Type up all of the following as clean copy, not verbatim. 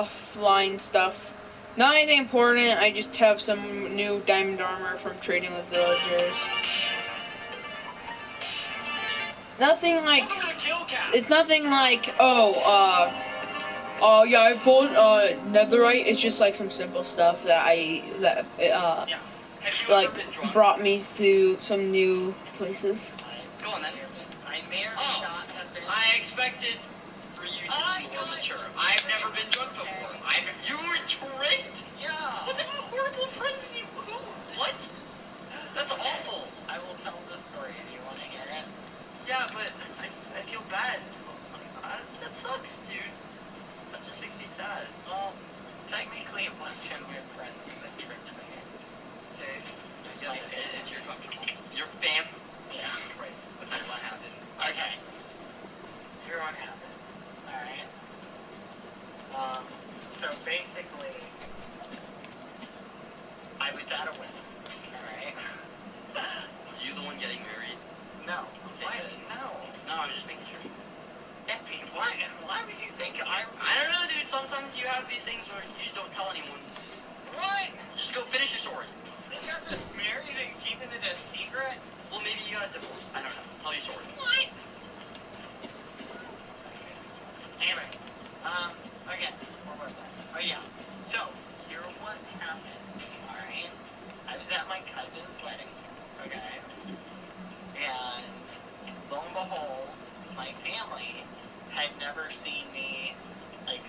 offline stuff. Not anything important. I just have some new diamond armor from trading with villagers. Nothing like. It's nothing like yeah, I pulled netherite. It's just like some simple stuff that like brought me to some new places. Go on then. I may or may not have been. I expected for you to be more mature. I've never been drunk before. You were tricked? Yeah. What type of horrible friends do you? Who? What? That's awful. I will tell the story. Do you want to hear it? Yeah, but I feel bad. That sucks, dude. That just makes me sad. Well, technically it wasn't my friends that tricked me. Okay. It's my family. If you're comfortable. Your fam? Yeah. Christ. Okay, what happened? Okay. Here what happened. Alright. So basically, I was at a wedding. Alright. Were you the one getting married? No. Okay, what? No. No, I was just making sure. Epi, why would you think I don't know, dude. Sometimes you have these things where you just don't tell anyone. What? Just go finish your story. Think I'm just married and keeping it a secret? Well, maybe you got a divorce. I don't know. Tell your story. What? Anyway, okay. Where was I? Oh, yeah. So, here what happened, alright? I was at my cousin's wedding, okay? And, lo and behold, my family had never seen me, like,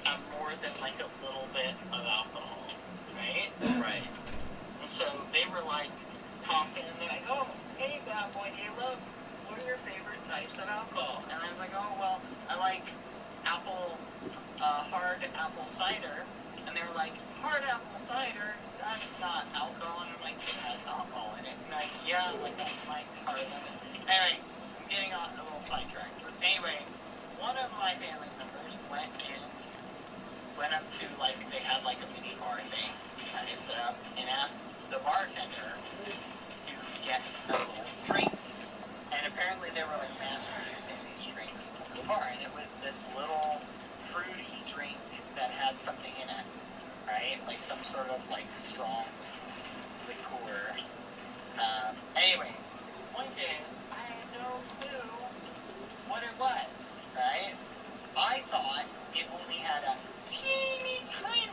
have more than, like, a little bit of alcohol, right? Right. So, they were, like, talking, and they're like, oh, hey, bad boy, Halo, what are your favorite types of alcohol? And I was like, oh, well, I like hard apple cider. And they were like, hard apple cider? That's not alcohol. And I'm like, it has alcohol in it. And like, yeah, like that Mike's hard lemon. Anyway, I'm getting on a little sidetracked. But anyway, one of my family members went up to, like, they had like a mini bar thing that had set up, and asked the bartender to get a little drink. And apparently they were like mass producing these drinks at the bar, and it was this little fruity drink that had something in it, right? Like some sort of like strong liqueur. Anyway, point is, I had no clue what it was, right? I thought it only had a teeny tiny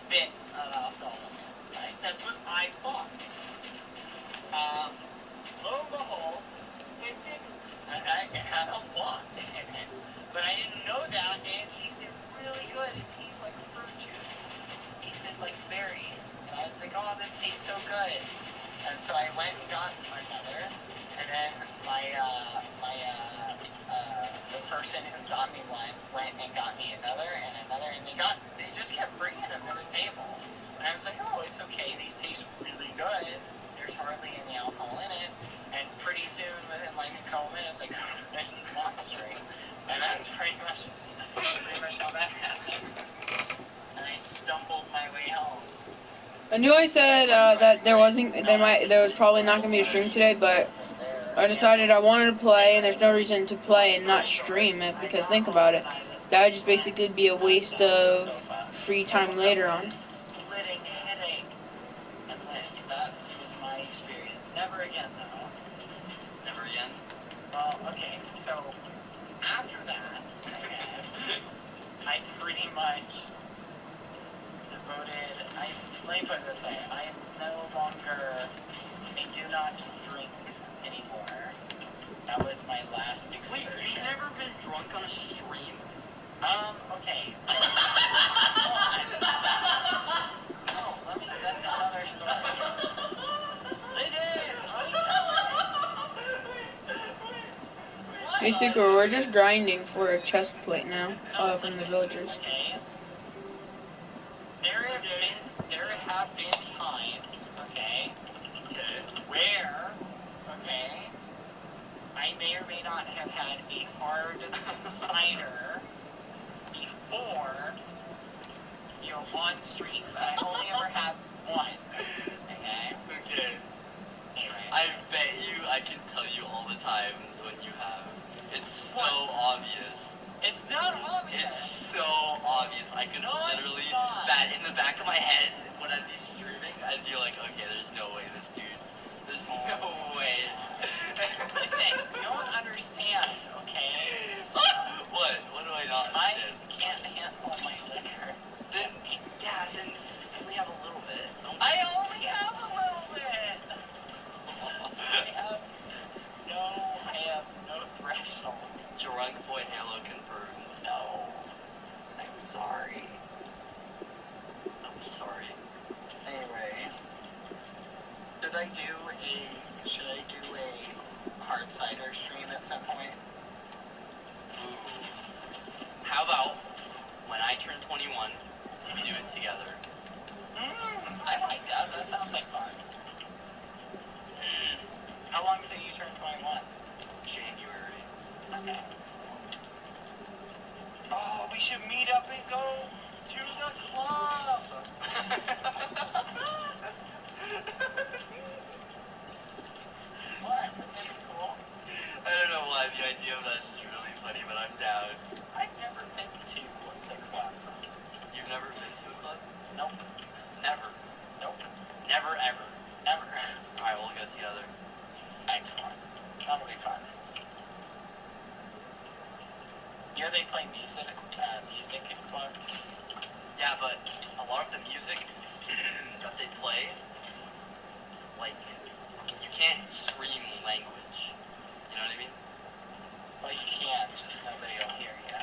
bit of alcohol in it, right? That's what I thought. Lo and behold, it didn't. Okay, it had a lot in it. But I didn't know that, and it tasted really good. It tastes like fruit juice. It tasted like berries. And I was like, oh, this tastes so good. And so I went and got another, and then the person who got me one went and got me another, and they just kept bringing them to the table. And I was like, oh, it's okay. These taste really good. There's hardly any alcohol in it. And pretty soon, within like a couple minutes, I got a monstering. And that's pretty much how that happened. And I stumbled my way home. I knew I said that there was probably not gonna be a stream today, but I decided I wanted to play, and there's no reason to play and not stream it, because think about it, that would just basically be a waste of free time later on. Splitting headache. And that was my experience. Never again, though. Never again? Well, okay, so after that, I pretty much devoted. Let me put it this way: I do not drink anymore. That was my last excursion. Wait, you've never been drunk on a stream? Okay. So, that's another story. Listen, let me tell it. Basically, we're just grinding for a chest plate now, from the villagers. Okay. There have been times, okay, where, I may or may not have had a hard cider before, on stream, but I only ever had one, okay? Okay. Anyway. I bet you I can tell you all the times when you have. It's so obvious. It's not obvious. It's so obvious. I can back of my head, when I'd be streaming, I'd be like, okay, there's no way this dude. There's no way. Listen, you don't understand, okay? What? What do I not I understand? can't handle my liquor. Then, yeah, then only have a little bit. Don't. I only have a little bit. I have no threshold. Drunk boy Halo confirmed. No. I'm sorry. I'm sorry. Anyway, should I do a hard cider stream at some point? Ooh. How about when I turn 21, we do it together? I like that. That sounds like fun. How long till you turn 21? January. Okay. Oh, we should meet up and go to the club. What? Wouldn't that be cool? I don't know why the idea of that is really funny, but I'm down. I've never been to the club. You've never been to a club? Nope. Never. Nope. Never ever. Never. Alright, we'll go together. Excellent. That'll be fun. You know they play music in clubs? Yeah, but a lot of the music that they play, like, you can't scream language. You know what I mean? Well, you can, just nobody will hear you.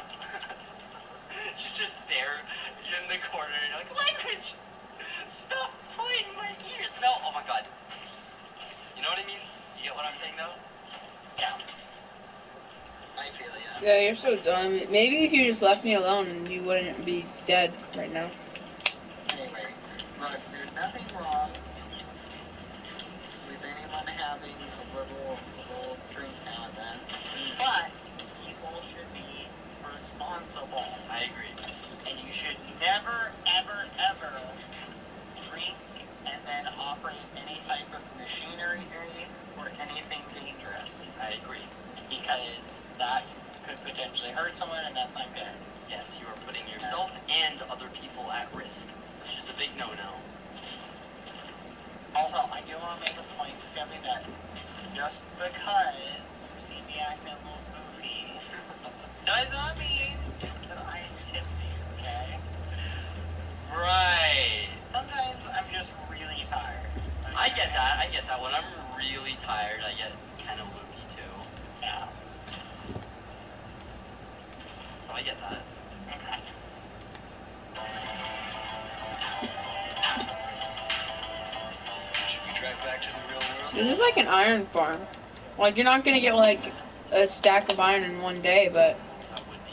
You're just there, you're in the corner, and you're like, language! Stop playing in my ears! No, oh my god. You know what I mean? Do you get what I'm saying, though? Yeah. I feel ya. Yeah, you're so dumb. Maybe if you just left me alone, you wouldn't be dead right now. Anyway, look, there's nothing wrong with anyone having a little drink now and then, but people should be responsible. I agree. And you should never, ever, ever drink and then operate any type of machinery or anything dangerous. I agree. Because that could potentially hurt someone, and that's not good. Yes, you are putting yourself and other people at risk, which is a big no-no. Also, I do want to make a point, Scubby, that just because you see me acting a little goofy does not mean that I am tipsy, okay? Right. Sometimes I'm just really tired. Okay? I get that. When I'm really tired, I get kind of loopy too. Yeah. So I get that. Okay. Should we drive back to the real world? This is like an iron farm. Like, you're not gonna get like a stack of iron in one day, but That would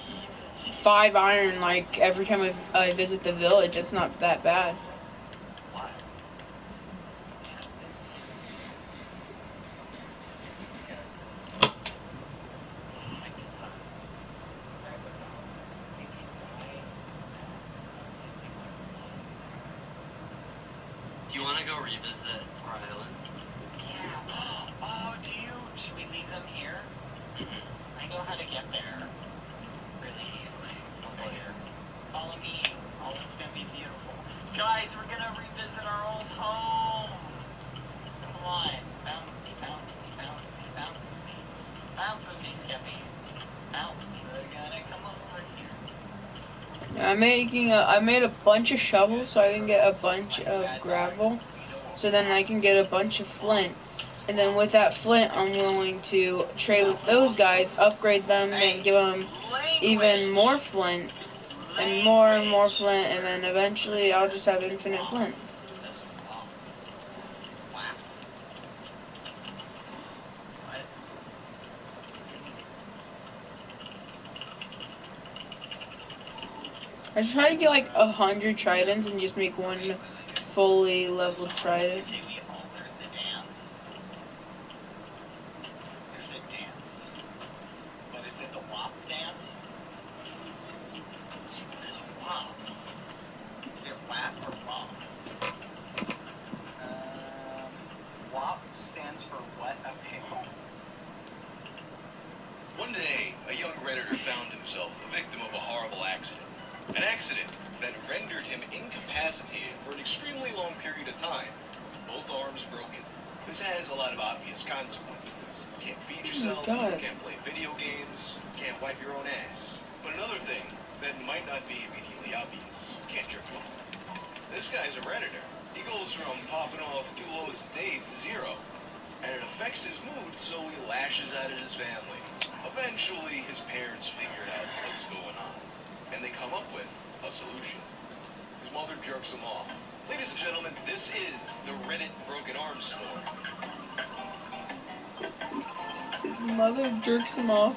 be 5 iron like every time I visit the village. It's not that bad. why? Do you want to go revisit our island? Yeah. Oh, should we leave them here? I know how to get there really easily. So here, follow me. Oh, it's gonna be beautiful. Guys, we're gonna revisit our old home. Come on, bouncy, bouncy, bouncy, bounce with me. Bounce with me, Skippy. Bounce. We're gonna come over here. I made a bunch of shovels so I can get a bunch of gravel. So then I can get a bunch of flint. And then with that flint, I'm going to trade with those guys, upgrade them, and give them even more flint. And more flint, and then eventually I'll just have infinite flint. That's wow. Wow. What? I just try to get like 100 tridents and just make one fully leveled trident. Say we all learn the dance. There's a dance. What is it, the WAP dance? What is WAP? Is it WAP or WAP? WAP stands for what apparel? One day, a young Redditor found himself the victim of a horrible accident. An accident that rendered him incapacitated incapacitated for an extremely long period of time, with both arms broken. This has a lot of obvious consequences. Can't feed yourself, God. can't play video games, can't wipe your own ass. But another thing that might not be immediately obvious, can't jerk off. This guy's a Redditor. He goes from popping off 2 loads a day to 0. And it affects his mood, so he lashes out at his family. Eventually, his parents figure out what's going on, and they come up with a solution. His mother jerks him off. Ladies and gentlemen, this is the Reddit Broken Arms story. His mother jerks him off.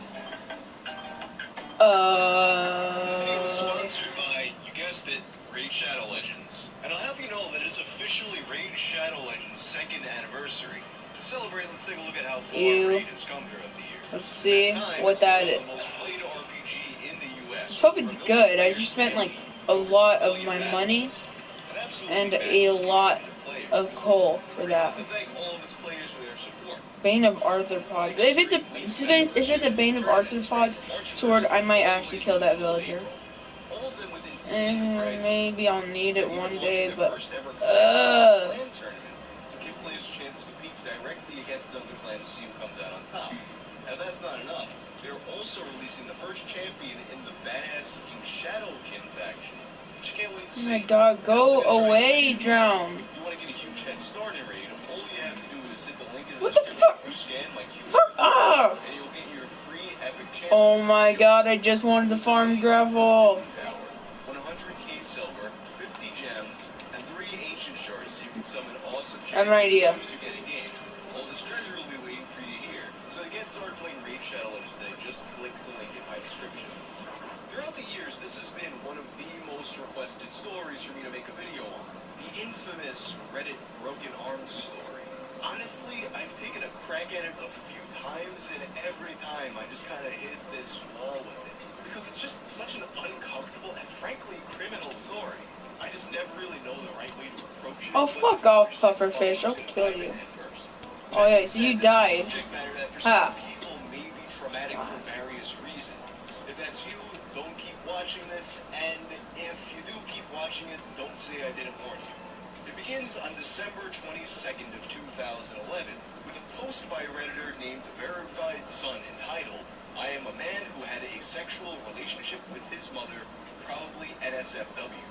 This video is sponsored by, you guessed it, Raid Shadow Legends. And I'll have you know that it is officially Raid Shadow Legends' 2nd anniversary. To celebrate, let's take a look at how far Raid has come throughout the years. Let's see In that time, what it's that become is. the most played RPG in the US. Let's hope it's Over a good. million I players just spent like daily, a over 2 lot of billion my battles, money an absolutely and a massive lot community of players. of coal for Raid that. wants to thank all of its players for their support. Bane of It's Arthropods. 6 If it's straight weeks of if it's a anniversaries Bane and of tournaments from Arthropods March 1st sword, I might all the actually way kill through that the middle of villager. April. All of them with insane prizes. Maybe I'll need it They're one even day, launching their but first ever clan tournament to give players a chance to compete directly against other clans to see who comes out on top. And if that's not enough, they're also releasing the first champion in the badass-looking Shadowkin faction, which you can't wait to oh see. my god, go Have a look at away, Dragon. Drown. If you want to get a huge head start in Raid, all you have to do is hit the link in the What the description fuck? or scan my QR Fuck code, off! and you'll get your free epic champion. Oh my god, I just wanted the farm gravel. 100k silver, 50 gems, and 3 ancient shards so you can summon awesome I have an champions idea. as soon as you get in game. All this treasure will be waiting for you here. So to get started playing Raid Shadow Legends today, just click the link in my description. Throughout the years, this has been one of the most requested stories for me to make a video on. The infamous Reddit Broken Arms story. Honestly, I've taken a crack at it a few times, and every time I just kind of hit this wall with it. Because it's just such an uncomfortable and frankly criminal story. I just never really know the right way to approach it. Oh, but fuck off, this time, pufferfish. I'll just gonna kill dive in you. head first. Oh That yeah, being so you said, this is a died. subject matter that for Ha. some people may be traumatic for various reasons. If that's you, don't keep watching this, and if you do keep watching it, don't say I didn't warn you. It begins on December 22nd of 2011 with a post by a Redditor named Verified Son entitled, I am a man who had a sexual relationship with his mother, probably NSFW.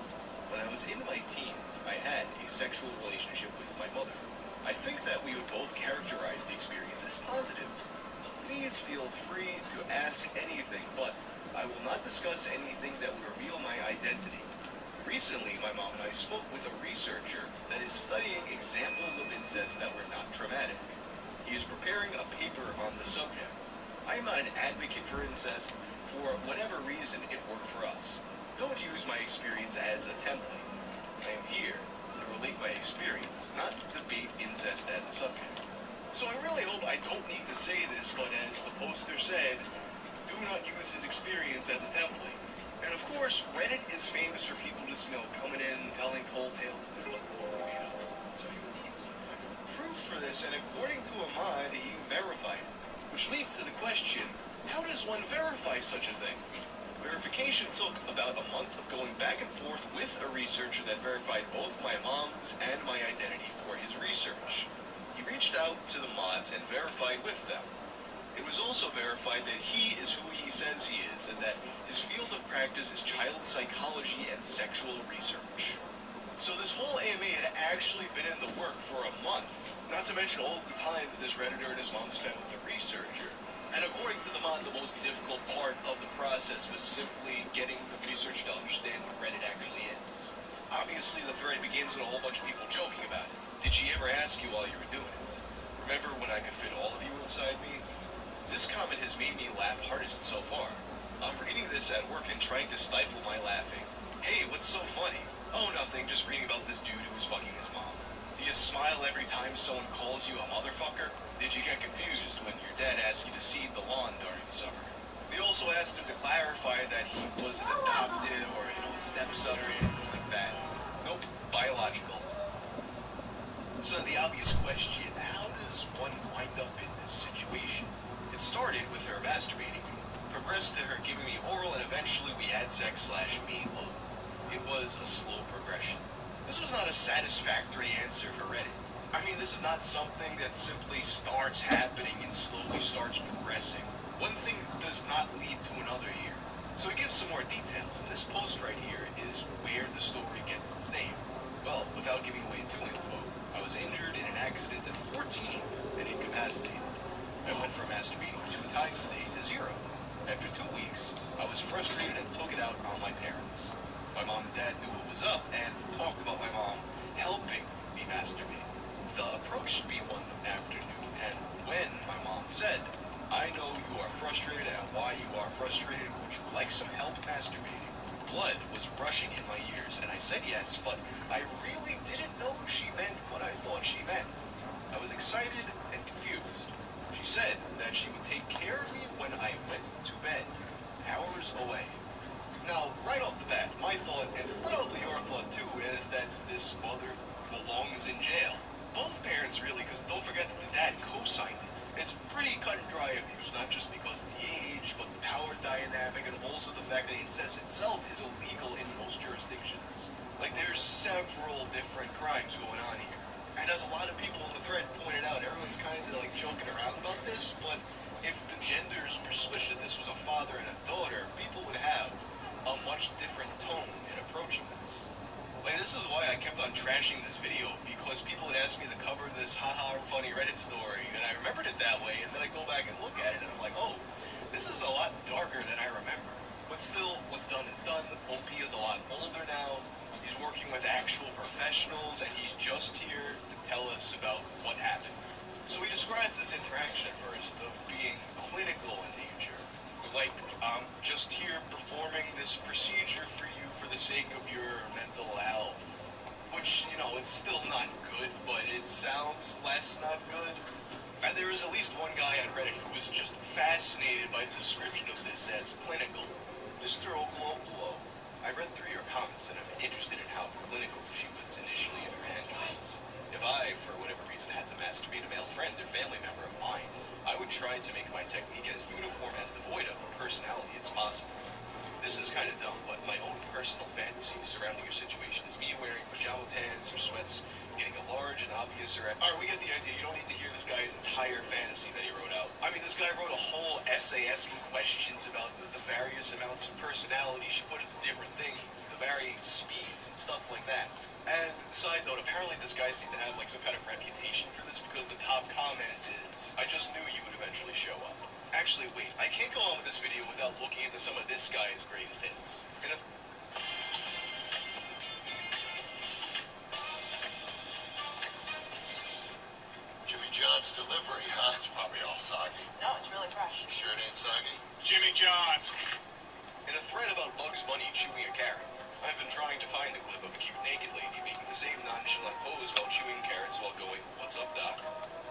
When I was in my teens, I had a sexual relationship with my mother. I think that we would both characterize the experience as positive. Please feel free to ask anything, but I will not discuss anything that would reveal my identity. Recently, my mom and I spoke with a researcher that is studying examples of incest that were not traumatic. He is preparing a paper on the subject. I am not an advocate for incest. For whatever reason, it worked for us. Don't use my experience as a template. I am here to relate my experience, not debate incest as a subject. So I really hope I don't need to say this, but as the poster said, do not use his experience as a template. And of course, Reddit is famous for people just, coming in and telling tall tales that are just totally made up. So you would need some kind of proof for this, and according to Ahmad, he verified it. Which leads to the question, how does one verify such a thing? Verification took about a month of going back and forth with a researcher that verified both my mom's and my identity for his research. He reached out to the mods and verified with them. It was also verified that he is who he says he is, and that his field of practice is child psychology and sexual research. So this whole AMA had actually been in the work for a month, not to mention all of the time that this Redditor and his mom spent with the researcher. And according to the mod, the most difficult part of the process was simply getting the researcher to understand what Reddit actually is. Obviously, the thread begins with a whole bunch of people joking about it. Did she ever ask you while you were doing it? Remember when I could fit all of you inside me? This comment has made me laugh hardest so far. I'm reading this at work and trying to stifle my laughing. Hey, what's so funny? Oh, nothing, just reading about this dude who was fucking his mom. Do you smile every time someone calls you a motherfucker? Did you get confused when your dad asked you to seed the lawn during the summer? They also asked him to clarify that he wasn't adopted or, a stepson or anything like that. Nope, biological. So the obvious question, how does one wind up in this situation? It started with her masturbating me, progressed to her giving me oral, and eventually we had sex / made love. It was a slow progression. This was not a satisfactory answer for Reddit. I mean, this is not something that simply starts happening and slowly starts progressing. One thing does not lead to another here. So to give some more details, and this post right here is where the story gets its name. Well, without giving away too info, I was injured in an accident at 14 and incapacitated. I went from masturbating 2 times a day to 0. After 2 weeks, I was frustrated and took it out on my parents. My mom and dad knew what was up and talked about my mom helping me masturbate. The approached me one afternoon, and when my mom said, "I know you are frustrated and why you are frustrated, would you like some help masturbating?" Blood was rushing in my ears, and I said yes, but I really didn't know if she meant what I thought she meant. I was excited and confused. She said that she would take care of me when I went to bed, hours away. Now, right off the bat, my thought, and probably your thought too, is that this mother belongs in jail. Both parents really, because don't forget that the dad co-signed it. It's pretty cut and dry abuse, not just because of the age, but the power dynamic, and also the fact that incest itself is illegal in most jurisdictions. Like, there's several different crimes going on here. And as a lot of people in the thread pointed out, everyone's kind of like joking around about this, but if the genders were switched, that this was a father and a daughter, people would have a much different tone in approaching this. Like, this is why I kept on trashing this video, because people would ask me to cover this haha funny Reddit story, and I remembered it that way, and then I go back and look at it, and I'm like, oh, this is a lot darker than I remember. But still, what's done is done. OP is a lot older now. He's working with actual professionals, and he's just here to tell us about what happened. So he describes this interaction at first of being clinical in nature. Like, I'm just here performing this procedure for you for the sake of your mental health. Which, it's still not good, but it sounds less not good. And there is at least one guy on Reddit who was just fascinated by the description of this as clinical. Mr. Oklo, I read through your comments and I'm interested in how clinical she was initially in her handlings. If I, for whatever reason, had to masturbate a male friend or family member of mine, I would try to make my technique as uniform and devoid of personality as possible. This is kind of dumb, but my own personal fantasy surrounding your situation is me wearing pajama pants or sweats, getting a large and obvious erect. Alright, we get the idea. You don't need to hear this guy's entire fantasy that he wrote out. I mean, this guy wrote a whole essay asking questions about the various amounts of personality she put into different things, the varying speeds and stuff like that. And side note, apparently this guy seemed to have like some kind of reputation for this, because the top comment is, "I just knew you would eventually show up." Actually, wait, I can't go on with this video without looking into some of this guy's greatest hits. Jimmy John's delivery, huh? It's probably all soggy. No, it's really fresh. Sure it ain't soggy? Jimmy John's. In a thread about Bugs Bunny chewing a carrot, I've been trying to find a clip of a cute naked lady making the same nonchalant pose while chewing carrots while going, "What's up, Doc?"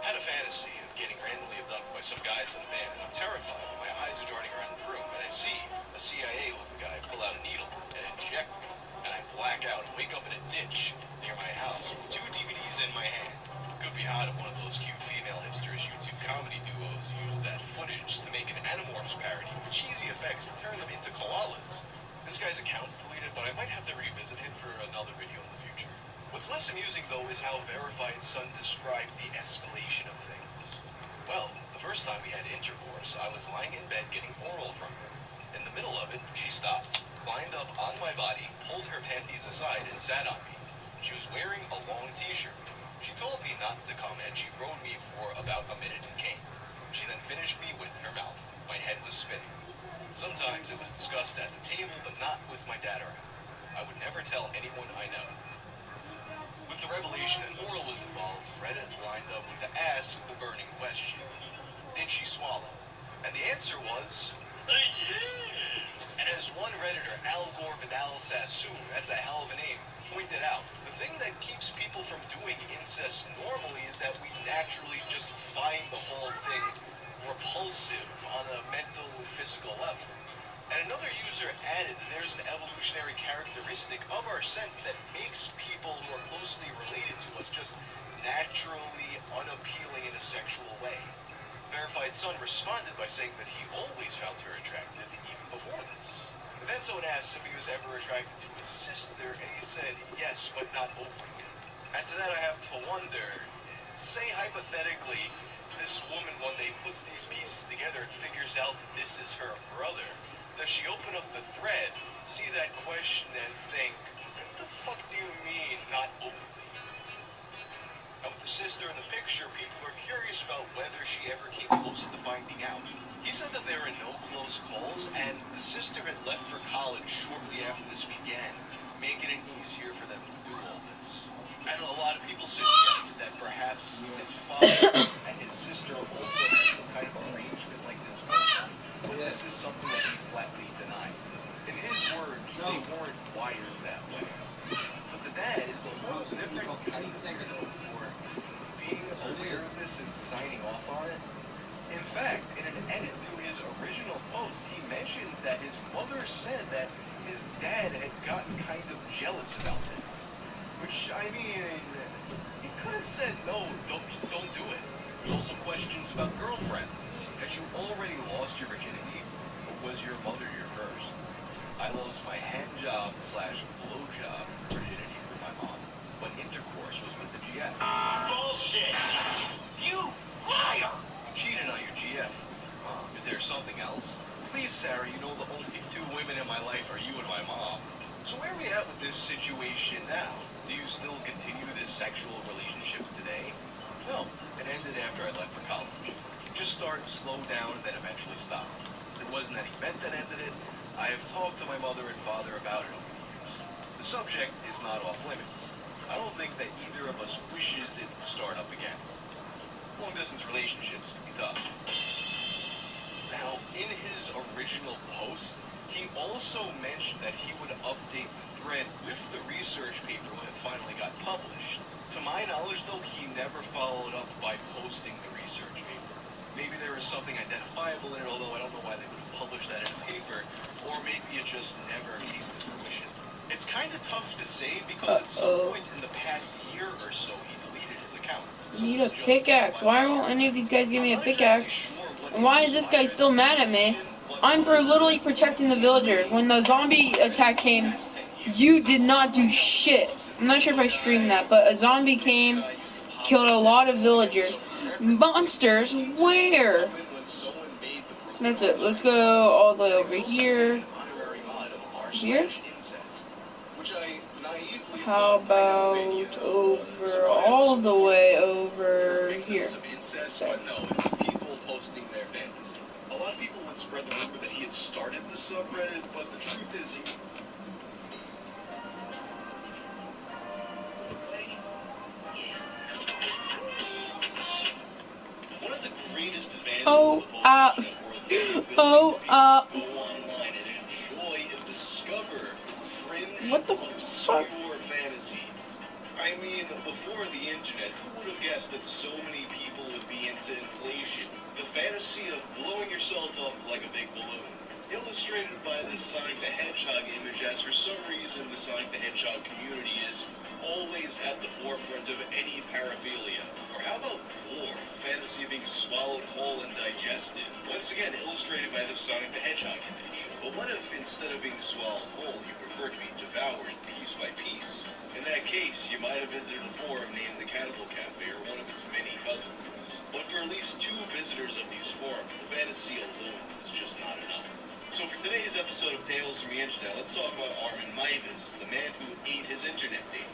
Had a fantasy of getting randomly abducted by some guys in a van, and I'm terrified when my eyes are darting around the room, and I see a CIA-looking guy pull out a needle and inject me, and I black out and wake up in a ditch near my house with 2 DVDs in my hand. Could be hot if one of those cute female hipsters YouTube comedy duos used that footage to make an Animorphs parody with cheesy effects to turn them into koalas. This guy's account's deleted, but I might have to revisit him for another video in the future. What's less amusing, though, is how Verified Son described the escalation of things. Well, the first time we had intercourse, I was lying in bed getting oral from her. In the middle of it, she stopped, climbed up on my body, pulled her panties aside, and sat on me. She was wearing a long t-shirt. She told me not to come, and she rode me for about a minute and came. She then finished me with her mouth. My head was spinning. Sometimes it was discussed at the table, but not with my dad around. I would never tell anyone I know. With the revelation that oral was involved, Reddit lined up to ask the burning question: did she swallow? And the answer was, and as one Redditor, Al Gore Vidal Sassoon, that's a hell of a name, pointed out, the thing that keeps people from doing incest normally is that we naturally just find the whole thing repulsive on a mental and physical level. And another user added that there's an evolutionary characteristic of our sense that makes people who are closely related to us just naturally unappealing in a sexual way. Verified Son responded by saying that he always found her attractive, even before this. Then someone asked if he was ever attracted to his sister, and he said said, yes, but not openly. And to that I have to wonder, say hypothetically, this woman, when they puts these pieces together and figures out that this is her brother, does she open up the thread, see that question, and think, what the fuck do you mean, not openly? And with the sister in the picture, people are curious about whether she ever came close to finding out. He said that there were no close calls, and the sister had left for college shortly after this began, making it easier for them to do all this. And a lot of people suggested that perhaps his father and his sister also had some kind of arrangement like this going on, but this is something that he flatly denied. In his words, they weren't wired that way. But the dad is a whole different kind of weirdo for being aware of this and signing off on it. In fact, in an edit to his original post, he mentions that his mother said that his dad had gotten kind of jealous about this. Which, I mean, he could have said, no, don't do it. There's also questions about girlfriends. Had you already lost your virginity, or was your mother your first? I lost my hand job / blow job virginity through my mom, but intercourse was with the GF. Bullshit! You liar! You cheated on your GF with your mom. Is there something else? Please, Sarah, you know the only two women in my life are you and my mom. So where are we at with this situation now? Do you still continue this sexual relationship today? No, it ended after I left for college. Just start, slow down, and then eventually stop. It wasn't that event that ended it. I have talked to my mother and father about it over the years. The subject is not off limits. I don't think that either of us wishes it to start up again. Long-distance relationships can be tough. Now, in his original post, he also mentioned that he would update the thread with the research paper when it finally got published. To my knowledge, though, he never followed up by posting the research paper. Maybe there was something identifiable in it, although I don't know why they would have published that in a paper, or maybe it just never came to fruition. It's kind of tough to say because at some point in the past year or so, he deleted his account. So Need it's a just pickaxe. Why won't any of these guys give me a pickaxe? And why is this guy still mad at me? I'm for literally protecting the villagers. When the zombie attack came, you did not do shit. I'm not sure if I streamed that, but a zombie came, killed a lot of villagers. Monsters, where? That's it. Let's go all the way over here. Here? How about over all the way over here? Okay. No, it's people posting their fantasy. A lot of people would spread the rumor that he had started the subreddit, but the truth is he... One of the greatest advances of the post-internet world is the ability for people to go online and enjoy and discover fringe, obscure fantasies. I mean, before the internet, who would have guessed that so many people would be into inflation? The fantasy of blowing yourself up like a big balloon. Illustrated by this Sonic the Hedgehog image, as for some reason the Sonic the Hedgehog community is always at the forefront of any paraphilia. Or how about Vor, the fantasy of being swallowed whole and digested? Once again, illustrated by the Sonic the Hedgehog image. But what if, instead of being swallowed whole, you prefer to be devoured piece by piece? In that case, you might have visited a forum named the Cannibal Cafe or one of its many cousins. But for at least 2 visitors of these forums, the fantasy alone is just not enough. So for today's episode of Tales from the Internet, let's talk about Armin Maivas, the man who ate his internet data.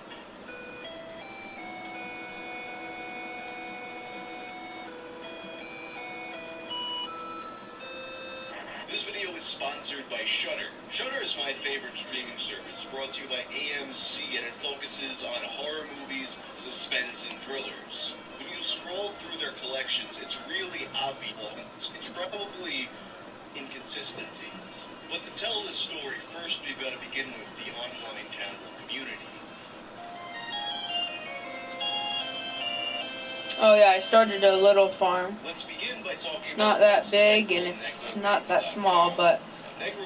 This video is sponsored by Shudder. Shudder is my favorite streaming service, brought to you by AMC, and it focuses on horror movies, suspense, and thrillers. When you scroll through their collections, it's really obvious. It's probably inconsistencies. But to tell this story, first we've got to begin with the online cannibal community. Oh yeah, I started a little farm. Let's begin by talking It's not that big and it's not that small, but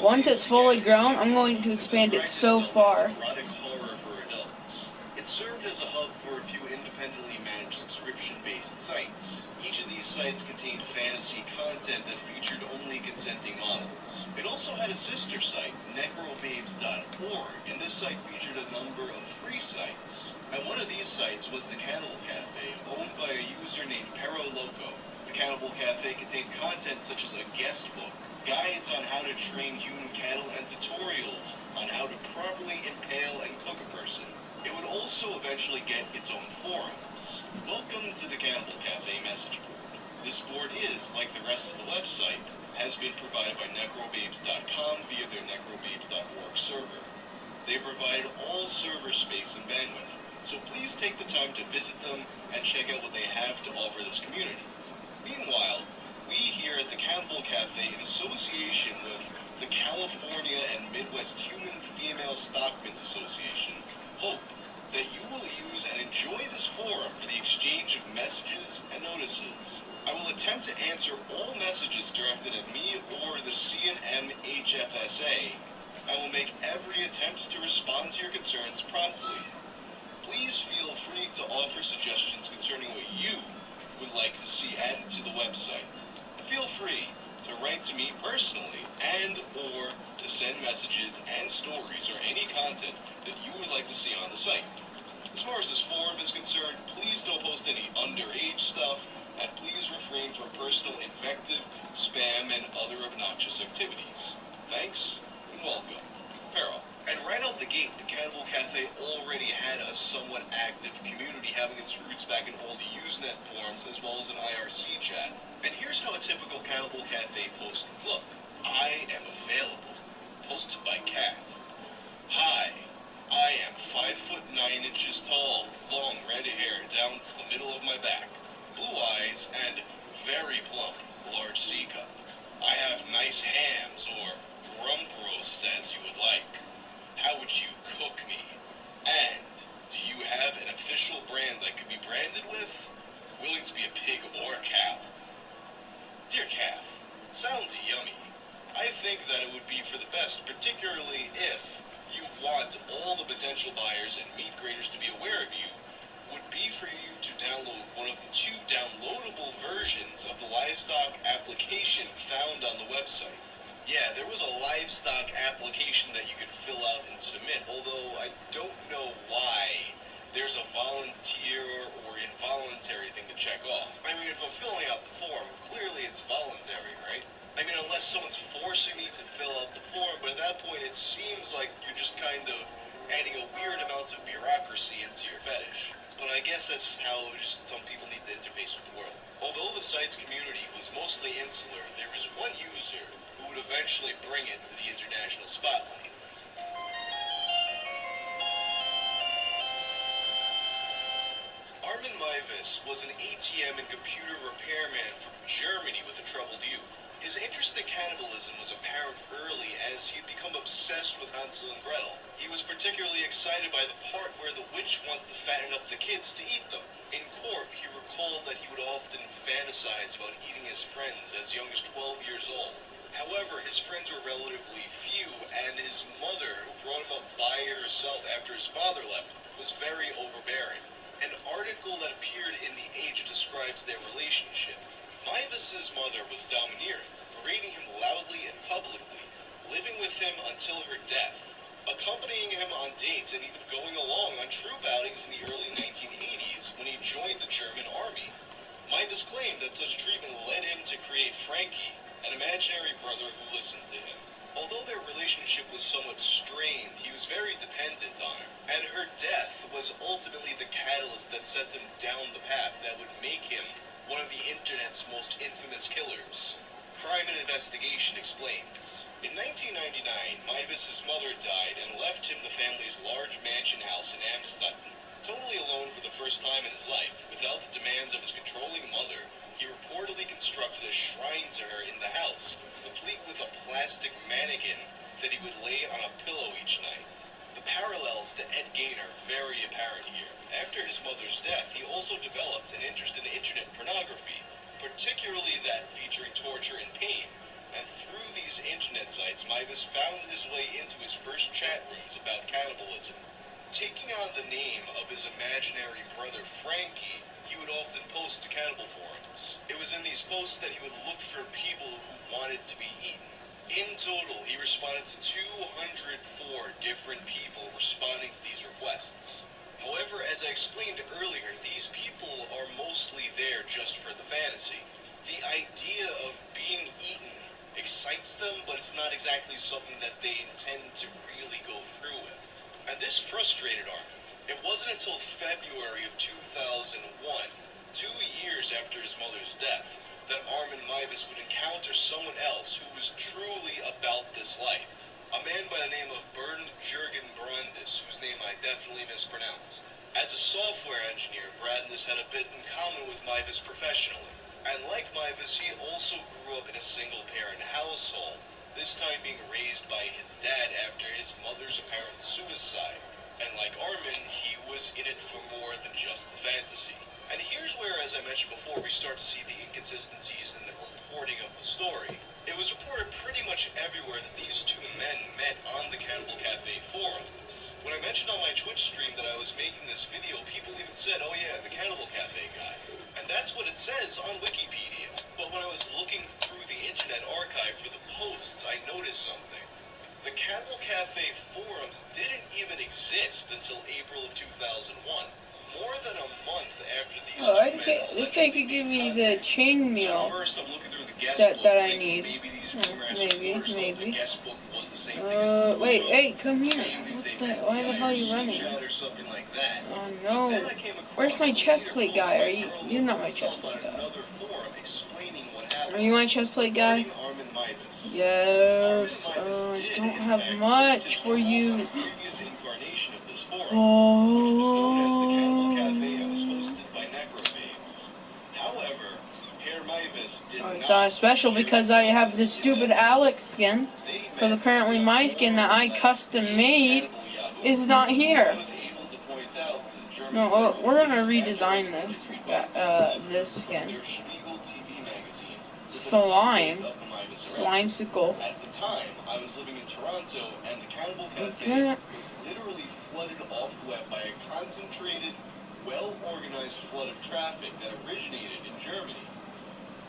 once it's fully grown, I'm going to expand it so far. Erotic horror for adults. It served as a hub for a few independently managed subscription-based sites. Each of these sites contained fantasy content that featured only consenting models. It also had a sister site, necrobabes.org, and this site featured a number of free sites. And one of these sites was the Cannibal Cafe, owned by a user named Pero Loco. The Cannibal Cafe contained content such as a guest book, guides on how to train human cattle, and tutorials on how to properly impale and cook a person. It would also eventually get its own forums. Welcome to the Cannibal Cafe message board. This board is, like the rest of the website, has been provided by necrobabes.com via their necrobabes.org server. They provided all server space and bandwidth, so please take the time to visit them and check out what they have to offer this community. Meanwhile, we here at the Cannibal Cafe, in association with the California and Midwest Human Female Stockmen's Association, hope that you will use and enjoy this forum for the exchange of messages and notices. I will attempt to answer all messages directed at me or the C&M HFSA. I will make every attempt to respond to your concerns promptly. Please feel free to offer suggestions concerning what you would like to see added to the website. And feel free to write to me personally and or to send messages and stories or any content that you would like to see on the site. As far as this forum is concerned, please don't post any underage stuff, and please refrain from personal invective, spam, and other obnoxious activities. Thanks, and welcome. Pero. And right out the gate, the Cannibal Cafe already had a somewhat active community, having its roots back in old Usenet forums as well as an IRC chat. And here's how a typical Cannibal Cafe post would look. I am available. Posted by Kath. Hi. I am 5'9" tall, long red hair down to the middle of my back, blue eyes, and very plump, large C cup. I have nice hams, or rump roasts as you would like. How would you cook me? And do you have an official brand I could be branded with? Willing to be a pig or a cow? Dear Kath, sounds yummy. I think that it would be for the best, particularly if you want all the potential buyers and meat graders to be aware of you, would be for you to download one of the 2 downloadable versions of the livestock application found on the website. Yeah, there was a livestock application that you could fill out and submit, although I don't know why there's a volunteer or involuntary thing to check off. I mean, if I'm filling out the form, clearly it's voluntary, right? I mean, unless someone's forcing me to fill out the form, but at that point it seems like you're just kind of adding a weird amount of bureaucracy into your fetish. But I guess that's how just some people need to interface with the world. Although the site's community was mostly insular, there was one user who would eventually bring it to the international spotlight. Armin Maivis was an ATM and computer repairman from Germany with a troubled youth. His interest in cannibalism was apparent early as he had become obsessed with Hansel and Gretel. He was particularly excited by the part where the witch wants to fatten up the kids to eat them. In court, he recalled that he would often fantasize about eating his friends as young as 12 years old. However, his friends were relatively few, and his mother, who brought him up by herself after his father left, was very overbearing. An article that appeared in The Age describes their relationship. Maivis's mother was domineering, berating him loudly and publicly, living with him until her death, accompanying him on dates and even going along on troop outings in the early 1980s when he joined the German army. Maivis claimed that such treatment led him to create Frankie, an imaginary brother who listened to him. Although their relationship was somewhat strained, he was very dependent on her, and her death was ultimately the catalyst that sent him down the path that would make him one of the internet's most infamous killers. Crime and Investigation explains. In 1999, Maivis's mother died and left him the family's large mansion house in Amstetten. Totally alone for the first time in his life, without the demands of his controlling mother, he reportedly constructed a shrine to her in the house, complete with a plastic mannequin that he would lay on a pillow each night. The parallels to Ed Gein are very apparent here. After his mother's death, he also developed an interest in internet pornography, particularly that featuring torture and pain. And through these internet sites, Maivis found his way into his first chat rooms about cannibalism. Taking on the name of his imaginary brother Frankie, he would often post to cannibal forums. It was in these posts that he would look for people who wanted to be eaten. In total, he responded to 204 different people responding to these requests. However, as I explained earlier, these people are mostly there just for the fantasy. The idea of being eaten excites them, but it's not exactly something that they intend to really go through with. And this frustrated Armin. It wasn't until February of 2001, 2 years after his mother's death, that Armin Meiwes would encounter someone else who was truly about this life. A man by the name of Bernd Jürgen Brandis, whose name I definitely mispronounced. As a software engineer, Brandis had a bit in common with Meiwes professionally. And like Meiwes, he also grew up in a single-parent household, this time being raised by his dad after his mother's apparent suicide. And like Armin, he was in it for more than just the fantasy. And here's where, as I mentioned before, we start to see the inconsistencies in the reporting of the story. It was reported pretty much everywhere that these two men met on the Cannibal Cafe forum. When I mentioned on my Twitch stream that I was making this video, people even said, oh yeah, the Cannibal Cafe guy. And that's what it says on Wikipedia. But when I was looking through the Internet Archive for the posts, I noticed something. The Cannibal Cafe forums didn't even exist until April of 2001. More than a month after these two men this guy could give me the chainmail so first, I'm looking through the guest set book that I thinking need. maybe these rumors Maybe. the guest book was the same thing as the Wait, forum. hey, come here. Maybe What they the? meant Why the hell are you IRC running? chat or something like that. Oh But then no. I came across Where's my a chest later plate post guy? by a girl You're not who my put chest herself plate on guy. another forum explaining what Are happened. you my chest plate guy? Regarding Armin Meiwes. Yes. Armin Meiwes I did, don't in have fact, much list his for roles you. on a previous incarnation of this forum, Oh. which was known as the Cannibal Cafe and was hosted by Necrophages. However, Herr Meiwes did Oh, it's not not special because I have this stupid Alex skin. Because apparently my skin that I custom made is not here. No, we're gonna redesign this. This skin. Slimesicle. At the time, I was living in Toronto, and the Cannibal Cafe was literally flooded off the web by a concentrated, well-organized flood of traffic that originated in Germany,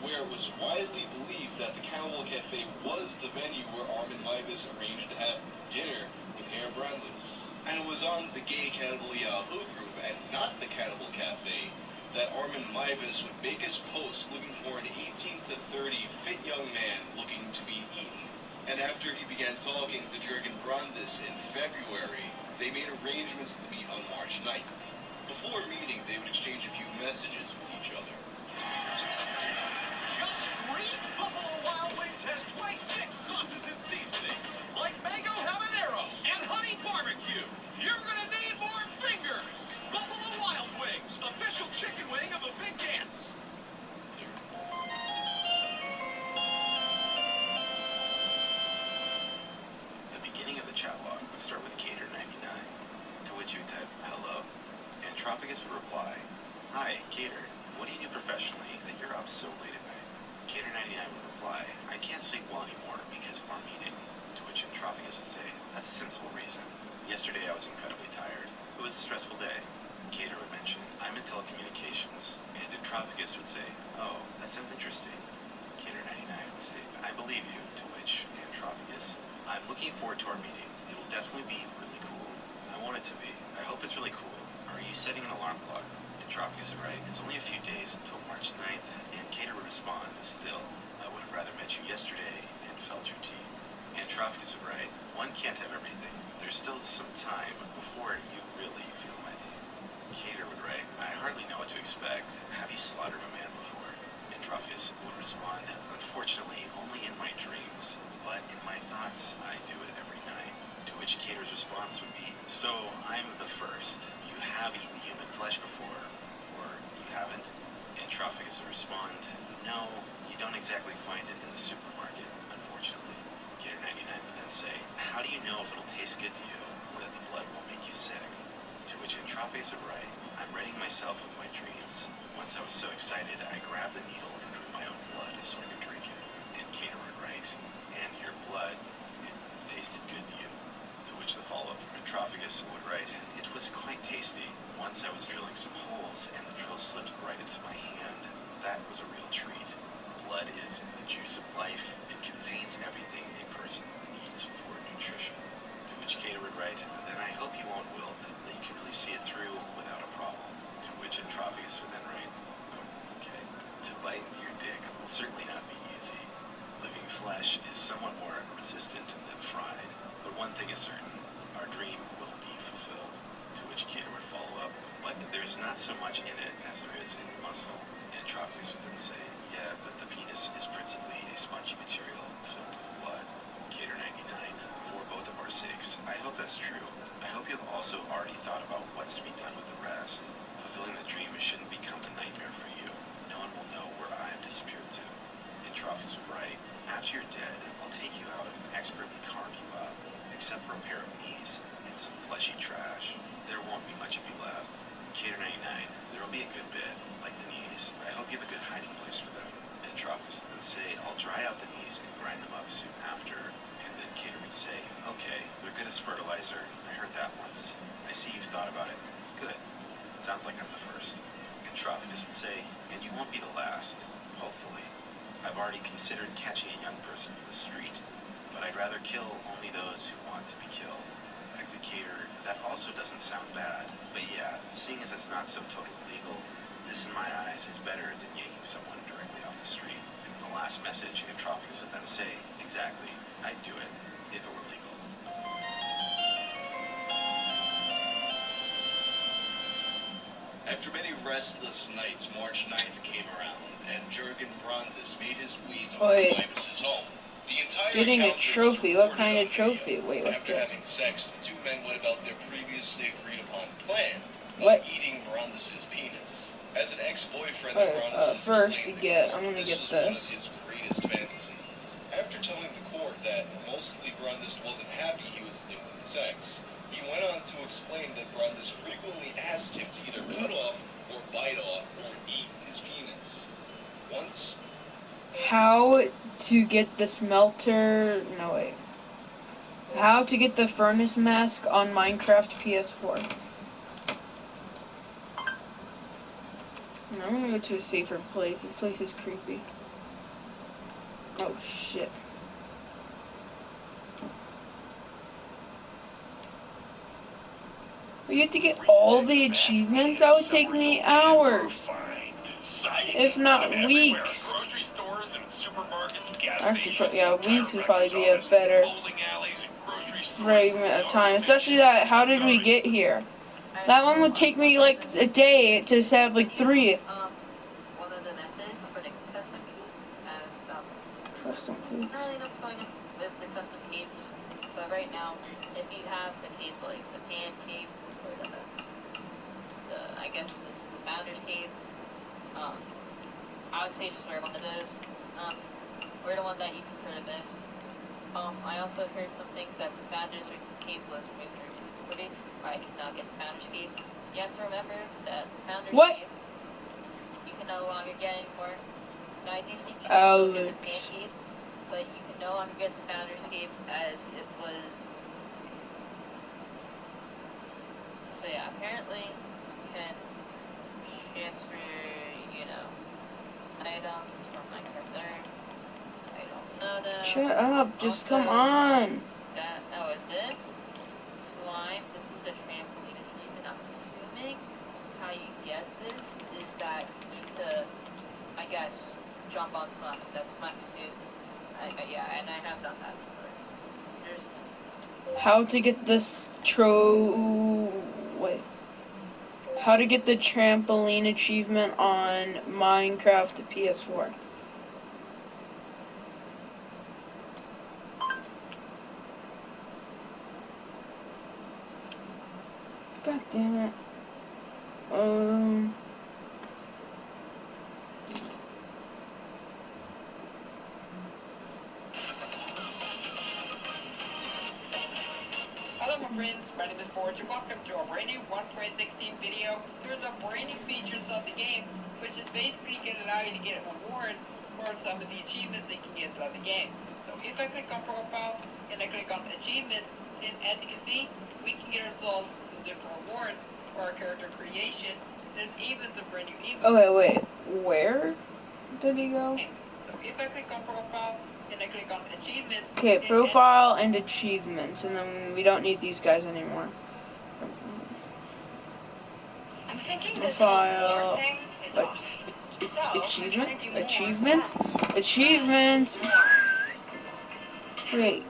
where it was widely believed that the Cannibal Cafe was the venue where Armin Meiwes arranged to have dinner with Herr Brandis. And it was on the Gay Cannibal Yahoo group, and not the Cannibal Cafe, that Armin Meiwes would make his post looking for an 18 to 30 fit young man looking to be eaten. And after he began talking to Jürgen Brandis in February, they made arrangements to meet on March 9th. Before meeting, they would exchange a few messages with each other. Just 3? Buffalo Wild Wings has 26 sauces and seasonings, like mango habanero and honey barbecue. You're gonna need more fingers. Buffalo Wild Wings, official chicken wing of the big dance. The beginning of the chat log would start with Cater99, to which you type hello, and Trophagus would reply, hi, Cater, what do you do professionally that you're up so late at night? Cater99 would reply, I can't sleep well anymore because of our meeting, to which Trophagus would say, that's a sensible reason. Yesterday I was incredibly tired. It was a stressful day. Cater would mention, I'm in telecommunications, and Trophagus would say, oh, that sounds interesting. Cater99 would state, I believe you, to which Trophagus, I'm looking forward to our meeting. It will definitely be really cool. I want it to be. I hope it's really cool. Are you setting an alarm clock? And Trophagus would write, it's only a few days until March 9th, and Cater would respond, still, I would have rather met you yesterday and felt your teeth. And Trophagus would write, one can't have everything. There's still some time before you really feel my teeth. Cater would write, I hardly know what to expect. Have you slaughtered a man before? And Trophagus would respond, unfortunately, only in my dreams, but in my thoughts, I do it every night. To which Cater's response would be, so I'm the first. You have eaten human flesh before, or you haven't? And Trophagus would respond, no, you don't exactly find it in the supermarket, unfortunately. Cater99 would then say, how do you know if it'll taste good to you, or that the blood won't make you sick? To which Trophagus would write, I'm reading myself with my dreams. Once I was so excited, I grabbed the needle and drew my own blood so I could drink it. And Cater would write, and your blood, it tasted good to you. To which the follow-up from Trophagus would write, it was quite tasty. Once I was drilling some holes and the drill slipped right into my hand. That was a real treat. Blood is the juice of life. It contains everything a person needs for nutrition. To which Cater would write, then I hope you won't wilt, that you can really see it through flesh is somewhat more resistant than fried. But one thing is certain, our dream will be fulfilled. To which Cater would follow up, but there's not so much in it as there is in muscle. And Trophicus would then say, yeah, but the penis is principally a spongy material filled with blood. Cater 99, for both of our sakes, I hope that's true. I hope you have also already thought about what's to be done with the rest. Fulfilling the dream shouldn't become a nightmare for you. No one will know where I have disappeared to. And Trophicus would write, after you're dead, I'll take you out and expertly carve you up, except for a pair of knees and some fleshy trash. There won't be much of you left. Cater 99, there will be a good bit, like the knees. I hope you have a good hiding place for them. And Trophicus would then say, I'll dry out the knees and grind them up soon after. And then Cater would say, okay, they're good as fertilizer. I heard that once. I see you've thought about it. Good. Sounds like I'm the first. And Trophicus would say, and you won't be the last. Hopefully. I've already considered catching a young person from the street, but I'd rather kill only those who want to be killed. Back to Cater, that also doesn't sound bad. But yeah, seeing as it's not so totally legal, this in my eyes is better than yanking someone directly off the street. And the last message, Trophicus would then say, exactly, I'd do it, if it were legal. After many restless nights, March 9th came around, and Jurgen Brandes made his way to Wait. Leibus's home. The entire Getting a encounter was trophy. What recorded kind on of trophy? video. Wait, what's After this? having sex, the two men went about their previously agreed upon plan of What? eating Brandes's penis. As an ex-boyfriend of Okay, Brandes's first to explained get, in I'm court, gonna this get was one of this. his greatest fantasies. After telling the court that mostly Brandes wasn't happy he was addicted to sex, he went on to explain that Brandes frequently asked him to either cut off or bite off or eat his penis. Once, How to get the smelter? No wait. How to get the furnace mask on Minecraft PS4? I'm gonna go to a safer place. This place is creepy. Oh shit. You have to get all the achievements? That would take me hours. If not weeks. Grocery stores and supermarkets, gas Actually, stations, yeah, weeks would probably be a chiropractors' better offices, bowling alleys, grocery stores, fragment of time. Especially that, how did we get here? That one would take me like a day to set up like 3. One of the methods for the custom keeps as Custom I keeps. don't really know what's going on with the custom keeps, but right now, if you have a cape like the pan cape or the I guess this is the founder's cape, I would say just wear one of those. Wear the one that you prefer the best. I also heard some things that the founder's cape was removed or inventory, or I could not get the founder's cape. You have to remember that the founder's cape you can no longer get anymore. Now I do think you can still get the pan cape, but you can no longer get the founder's cape as it was. So yeah, apparently you can transfer, items from Minecraft Earth. I don't know though. Shut up, just Also, come on. This slime, this is the trampoline achievement. I'm assuming how you get this is that you need to, I guess, jump on slime. That's my suit. Yeah, and I have done that before. How to get this wait. How to get the trampoline achievement on Minecraft PS4. God damn it. Hello my friends, my name is Forge and welcome to a brand new 1.16 video. There's a brand new features of the game, which is basically going to allow you to get rewards for some of the achievements that you can get inside the game. So if I click on profile and I click on achievements, then as you can see, we can get ourselves some different rewards for our character creation. There's even some brand new emotes. Okay, wait. Where did he go? So if I click on profile and I click on achievements. Okay, profile and achievements, and then we don't need these guys anymore. I'm thinking this Profile. whole war thing is off. So, Achievement? I'm trying to do more Achievements? with less. Achievements! Less, more. Wait.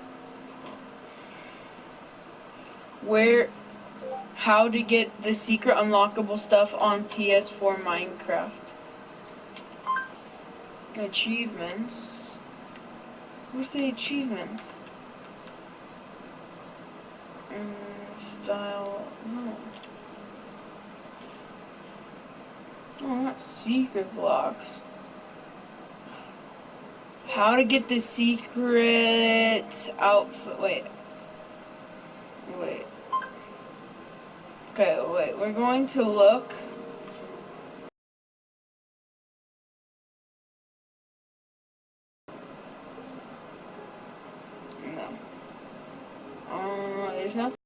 How to get the secret unlockable stuff on PS4 Minecraft. Achievements. Where's the achievements? Style. No. Oh, not secret blocks. How to get the secret outfit. Wait. Okay, wait. We're going to look. No. There's nothing.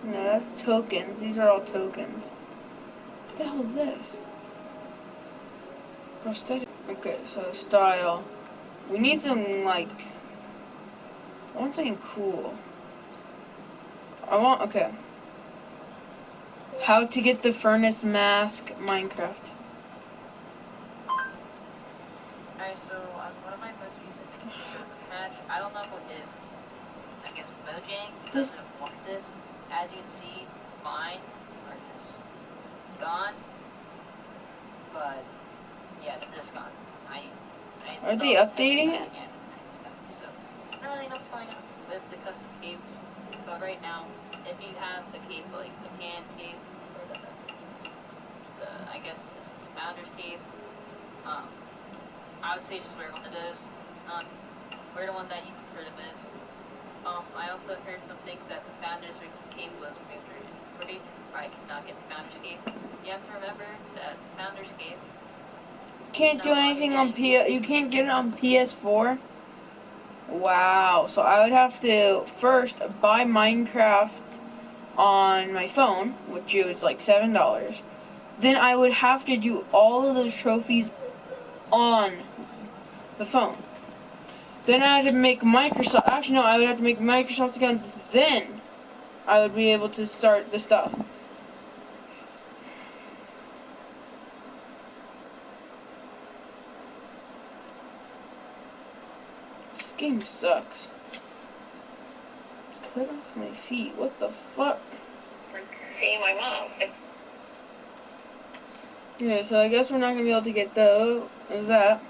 No, that's tokens. These are all tokens. What the hell is this? Prosthetic. Okay, so style. We need some, like... I want something cool. Okay. How to get the furnace mask Minecraft. Alright, so one of my most recent videos, I don't know if, I guess, Mojang doesn't want this. As you can see, mine are just gone. But, yeah, they're just gone. Are they updating it? So, I don't really know what's going on with the custom caves. But right now, if you have a cave like the Pan Cave, or I guess, this Founder's Cave, I would say just wear one of those. Wear the one that you prefer the most. I also heard some things that the Founder's Cave was removed from inventory, or I could not get the Founder's Cave. You have to remember that Founder's Cave. You can't do anything on You can't get it on PS4. Wow. So I would have to first buy Minecraft on my phone, which is like $7. Then I would have to do all of those trophies on the phone. Then I had to make Microsoft. Actually, no, I would have to make Microsoft accounts. Then I would be able to start the stuff. This game sucks. Cut off my feet. What the fuck? Like seeing my mom. Yeah, so I guess we're not gonna be able to get that.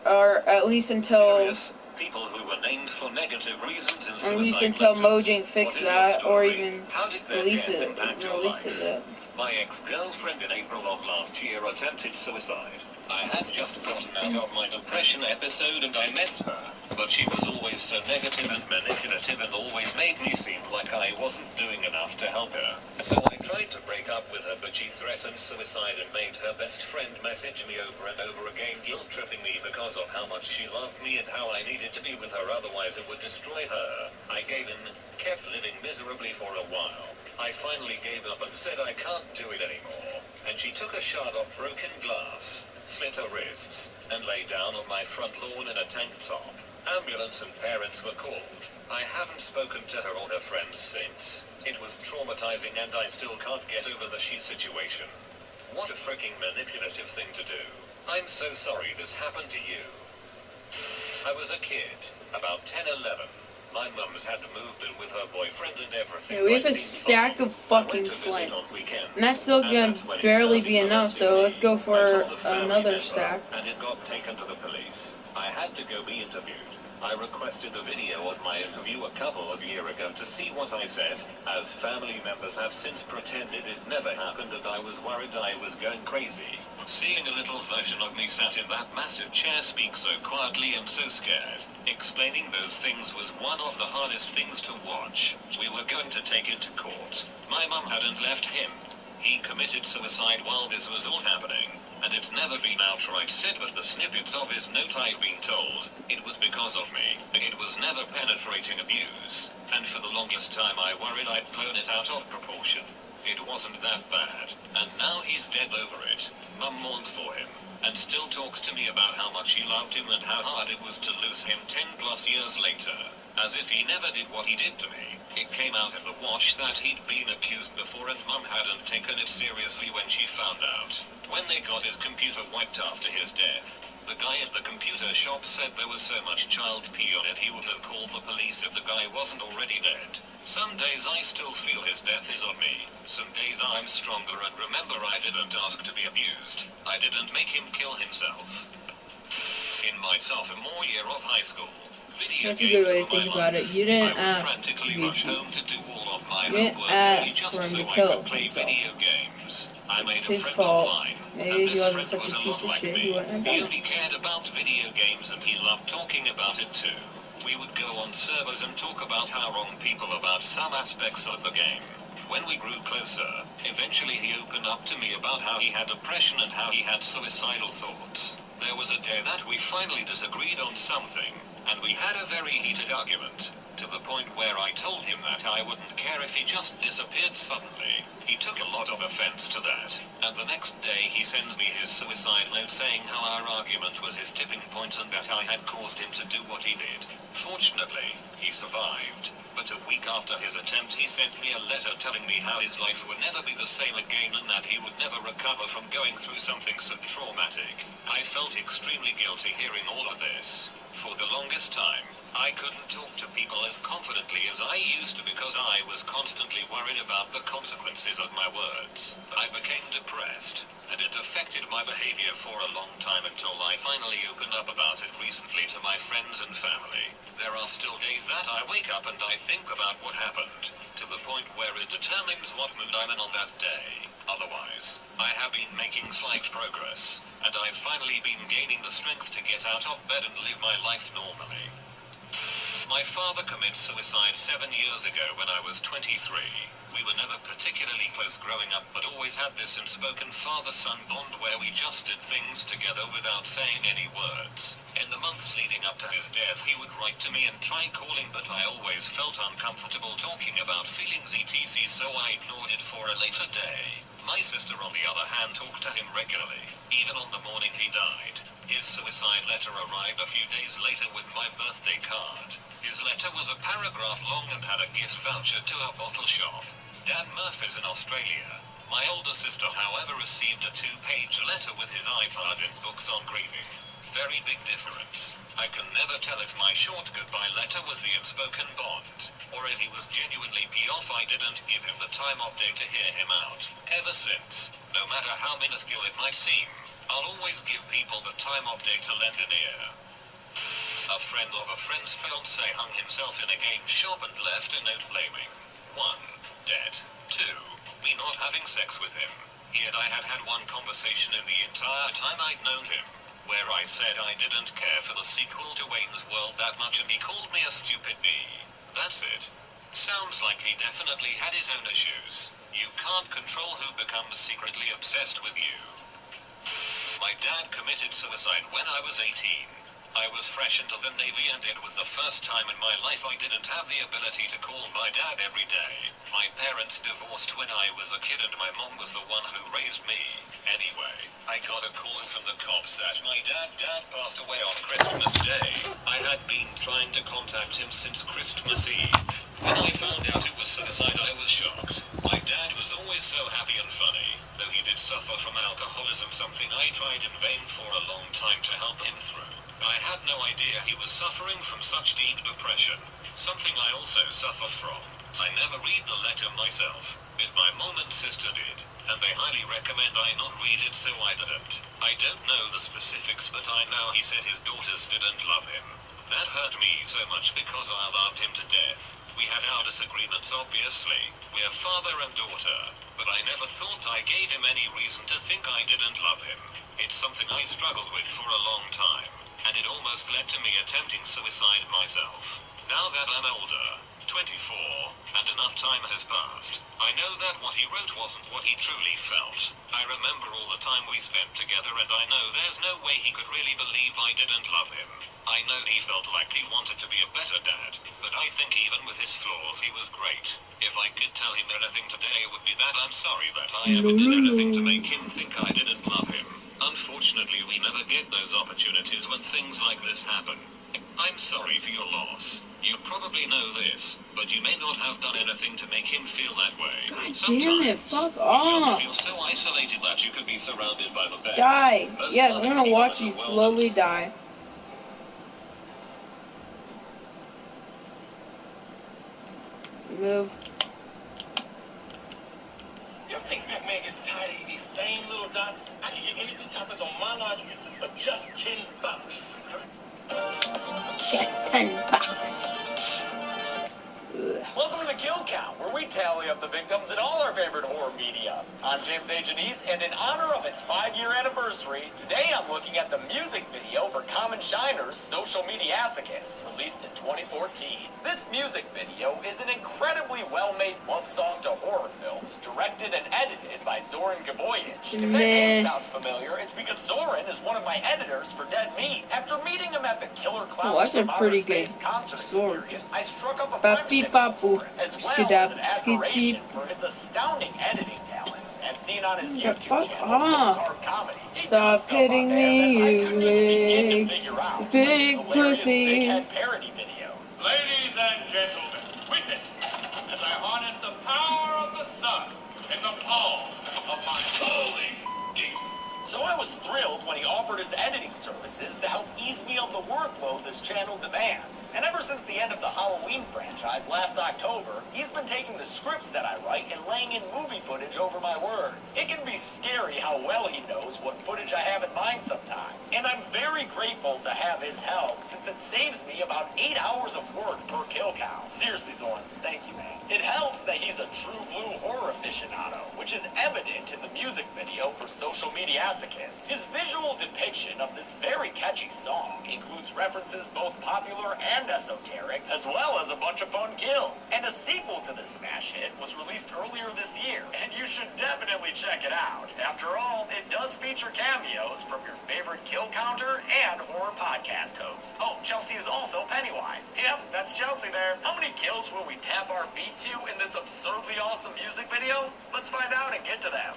Or at least until... Serious people who were named for negative reasons in suicide at least until letters. Mojang fix What is that, your or story? even How did their release death it. impact your Release life? it. My ex-girlfriend in April of last year attempted suicide. I had just gotten out of my depression episode and I met her, but she was always so negative and manipulative and always made me seem like I wasn't doing enough to help her. So I tried to break up with her, but she threatened suicide and made her best friend message me over and over again, guilt-tripping me because of how much she loved me and how I needed to be with her, otherwise it would destroy her. I gave in, kept living miserably for a while. I finally gave up and said I can't do it anymore, and she took a shard of broken glass, slit her wrists, and lay down on my front lawn in a tank top. Ambulance and parents were called. I haven't spoken to her or her friends since. It was traumatizing and I still can't get over the situation. What a freaking manipulative thing to do. I'm so sorry this happened to you. I was a kid, about 10, 11. My mum's had moved in with her boyfriend and everything. Yeah, we have a stack of fucking flint. And that's still gonna barely be enough, so let's go for another stack. And it got taken to the police. I had to go be interviewed. I requested the video of my interview a couple of years ago to see what I said, as family members have since pretended it never happened and I was worried I was going crazy. Seeing a little version of me sat in that massive chair speak so quietly and so scared, explaining those things was one of the hardest things to watch. We were going to take it to court. My mum hadn't left him. He committed suicide while this was all happening, and it's never been outright said, but the snippets of his note I've been told, it was because of me. It was never penetrating abuse, and for the longest time I worried I'd blown it out of proportion. It wasn't that bad, and now he's dead over it. Mum mourned for him, and still talks to me about how much she loved him and how hard it was to lose him 10 plus years later. as if he never did what he did to me. It came out in the wash that he'd been accused before and Mum hadn't taken it seriously when she found out. When they got his computer wiped after his death, the guy at the computer shop said there was so much child pee on it he would have called the police if the guy wasn't already dead. Some days I still feel his death is on me. Some days I'm stronger and remember I didn't ask to be abused. I didn't make him kill himself. In my sophomore year of high school, video That's a good way to games were think my about it. life. You didn't I would ask to frantically be rush home abused. to do all of my You didn't homework early ask just for him so to I kill could play himself. video games. I made It's a his friend fault. online, Maybe and if he this wasn't friend such was a a piece lot of like shit, he me. wouldn't have He done it. only cared about video games and he loved talking about it too. We would go on servers and talk about how wrong people about some aspects of the game. When we grew closer, eventually he opened up to me about how he had depression and how he had suicidal thoughts. There was a day that we finally disagreed on something, and we had a very heated argument, to the point where I told him that I wouldn't care if he just disappeared suddenly. He took a lot of offense to that, and the next day he sends me his suicide note saying how our argument was his tipping point and that I had caused him to do what he did. Fortunately, he survived, but a week after his attempt he sent me a letter telling me how his life would never be the same again and that he would never recover from going through something so traumatic. I felt extremely guilty hearing all of this. For the longest time, I couldn't talk to people as confidently as I used to because I was constantly worried about the consequences of my words. I became depressed, and it affected my behavior for a long time until I finally opened up about it recently to my friends and family. There are still days that I wake up and I think about what happened, to the point where it determines what mood I'm in on that day. Otherwise, I have been making slight progress, and I've finally been gaining the strength to get out of bed and live my life normally. My father committed suicide 7 years ago when I was 23. We were never particularly close growing up but always had this unspoken father-son bond where we just did things together without saying any words. In the months leading up to his death he would write to me and try calling but I always felt uncomfortable talking about feelings etc so I ignored it for a later day. My sister on the other hand talked to him regularly, even on the morning he died. His suicide letter arrived a few days later with my birthday card. His letter was a paragraph long and had a gift voucher to a bottle shop. Dan Murphy's in Australia. My older sister, however, received a 2-page letter with his iPad and books on grieving. Very big difference. I can never tell if my short goodbye letter was the unspoken bond, or if he was genuinely off I didn't give him the time of day to hear him out. Ever since, no matter how minuscule it might seem, I'll always give people the time of day to lend an ear. A friend of a friend's fiancé hung himself in a game shop and left a note blaming 1. Dead. 2. Me not having sex with him. He and I had had one conversation in the entire time I'd known him, where I said I didn't care for the sequel to Wayne's World that much and he called me a stupid bee. That's it. Sounds like he definitely had his own issues. You can't control who becomes secretly obsessed with you. My dad committed suicide when I was 18. I was fresh into the Navy and it was the first time in my life I didn't have the ability to call my dad every day. My parents divorced when I was a kid and my mom was the one who raised me. Anyway, I got a call from the cops that my dad passed away on Christmas Day. I had been trying to contact him since Christmas Eve. When I found out it was suicide I was shocked. My dad was always so happy and funny, though he did suffer from alcoholism, something I tried in vain for a long time to help him through. I had no idea he was suffering from such deep depression, something I also suffer from. I never read the letter myself, but my mom and sister did, and they highly recommend I not read it so I didn't. I don't know the specifics but I know he said his daughters didn't love him. That hurt me so much because I loved him to death. We had our disagreements obviously, we're father and daughter, but I never thought I gave him any reason to think I didn't love him. It's something I struggled with for a long time, and it almost led to me attempting suicide myself. Now that I'm older, 24, and enough time has passed, I know that what he wrote wasn't what he truly felt. I remember all the time we spent together and I know there's no way he could really believe I didn't love him. I know he felt like he wanted to be a better dad, but I think even with his flaws he was great. If I could tell him anything today it would be that I'm sorry that I ever did anything to make him think I didn't love him. Unfortunately we never get those opportunities when things like this happen. I'm sorry for your loss. You probably know this, but you may not have done anything to make him feel that way. God Sometimes, damn it, fuck you off. just feel so isolated that you could be surrounded by the best. Die. Most Yes, I'm loving gonna people watch in you the world slowly die. Move. You ever think Pac-Man gets tired of eating these same little dots? I can get any 2 toppers on my large pizza for just $10. Just $10. Ugh. Welcome to the Kill Count, where we tally up the victims in all our favorite horror media. I'm James A. Janice, and in honor of its 5-year anniversary, today I'm looking at the music video for Common Shiner's Social Mediasicus, released in 2014. This music video is an incredibly well-made love song to horror films, directed and edited by Zoran Gavoyage. If that name sounds familiar, it's because Zoran is one of my editors for Dead Meat. After meeting him at the Killer Clowns That's a from Outer pretty good Space concert sword. experience, I struck up a Papi friendship with papu. Zoran, as well Skidap, as an admiration skidip. for his astounding editing talents, as seen on his The YouTube fuck channel, Low off. Carb Comedy. He Stop does stuff hitting on there me, that I you couldn't even begin to big, figure out, like big his hilarious pussy. big head parody videos. Ladies and gentlemen, witness as I harness the power of the sun in the palm of my holy diesel. So I was thrilled when he offered his editing services to help ease me of the workload this channel demands. And ever since the end of the Halloween franchise last October, he's been taking the scripts that I write and laying in movie footage over my words. It can be scary how well he knows what footage I have in mind sometimes. And I'm very grateful to have his help, since it saves me about 8 hours of work per kill count. Seriously, Zoran, thank you, man. It helps that he's a true blue horror aficionado, which is evident in the music video for Social Mediasicus. His visual depiction of this very catchy song includes references both popular and esoteric, as well as a bunch of fun kills. And a sequel to this smash hit was released earlier this year, and you should definitely check it out. After all, it does feature cameos from your favorite kill counter and horror podcast host. Oh, Chelsea is also Pennywise. Yep, that's Chelsea there. How many kills will we tap our feet to in this absurdly awesome music video? Let's find out and get to them.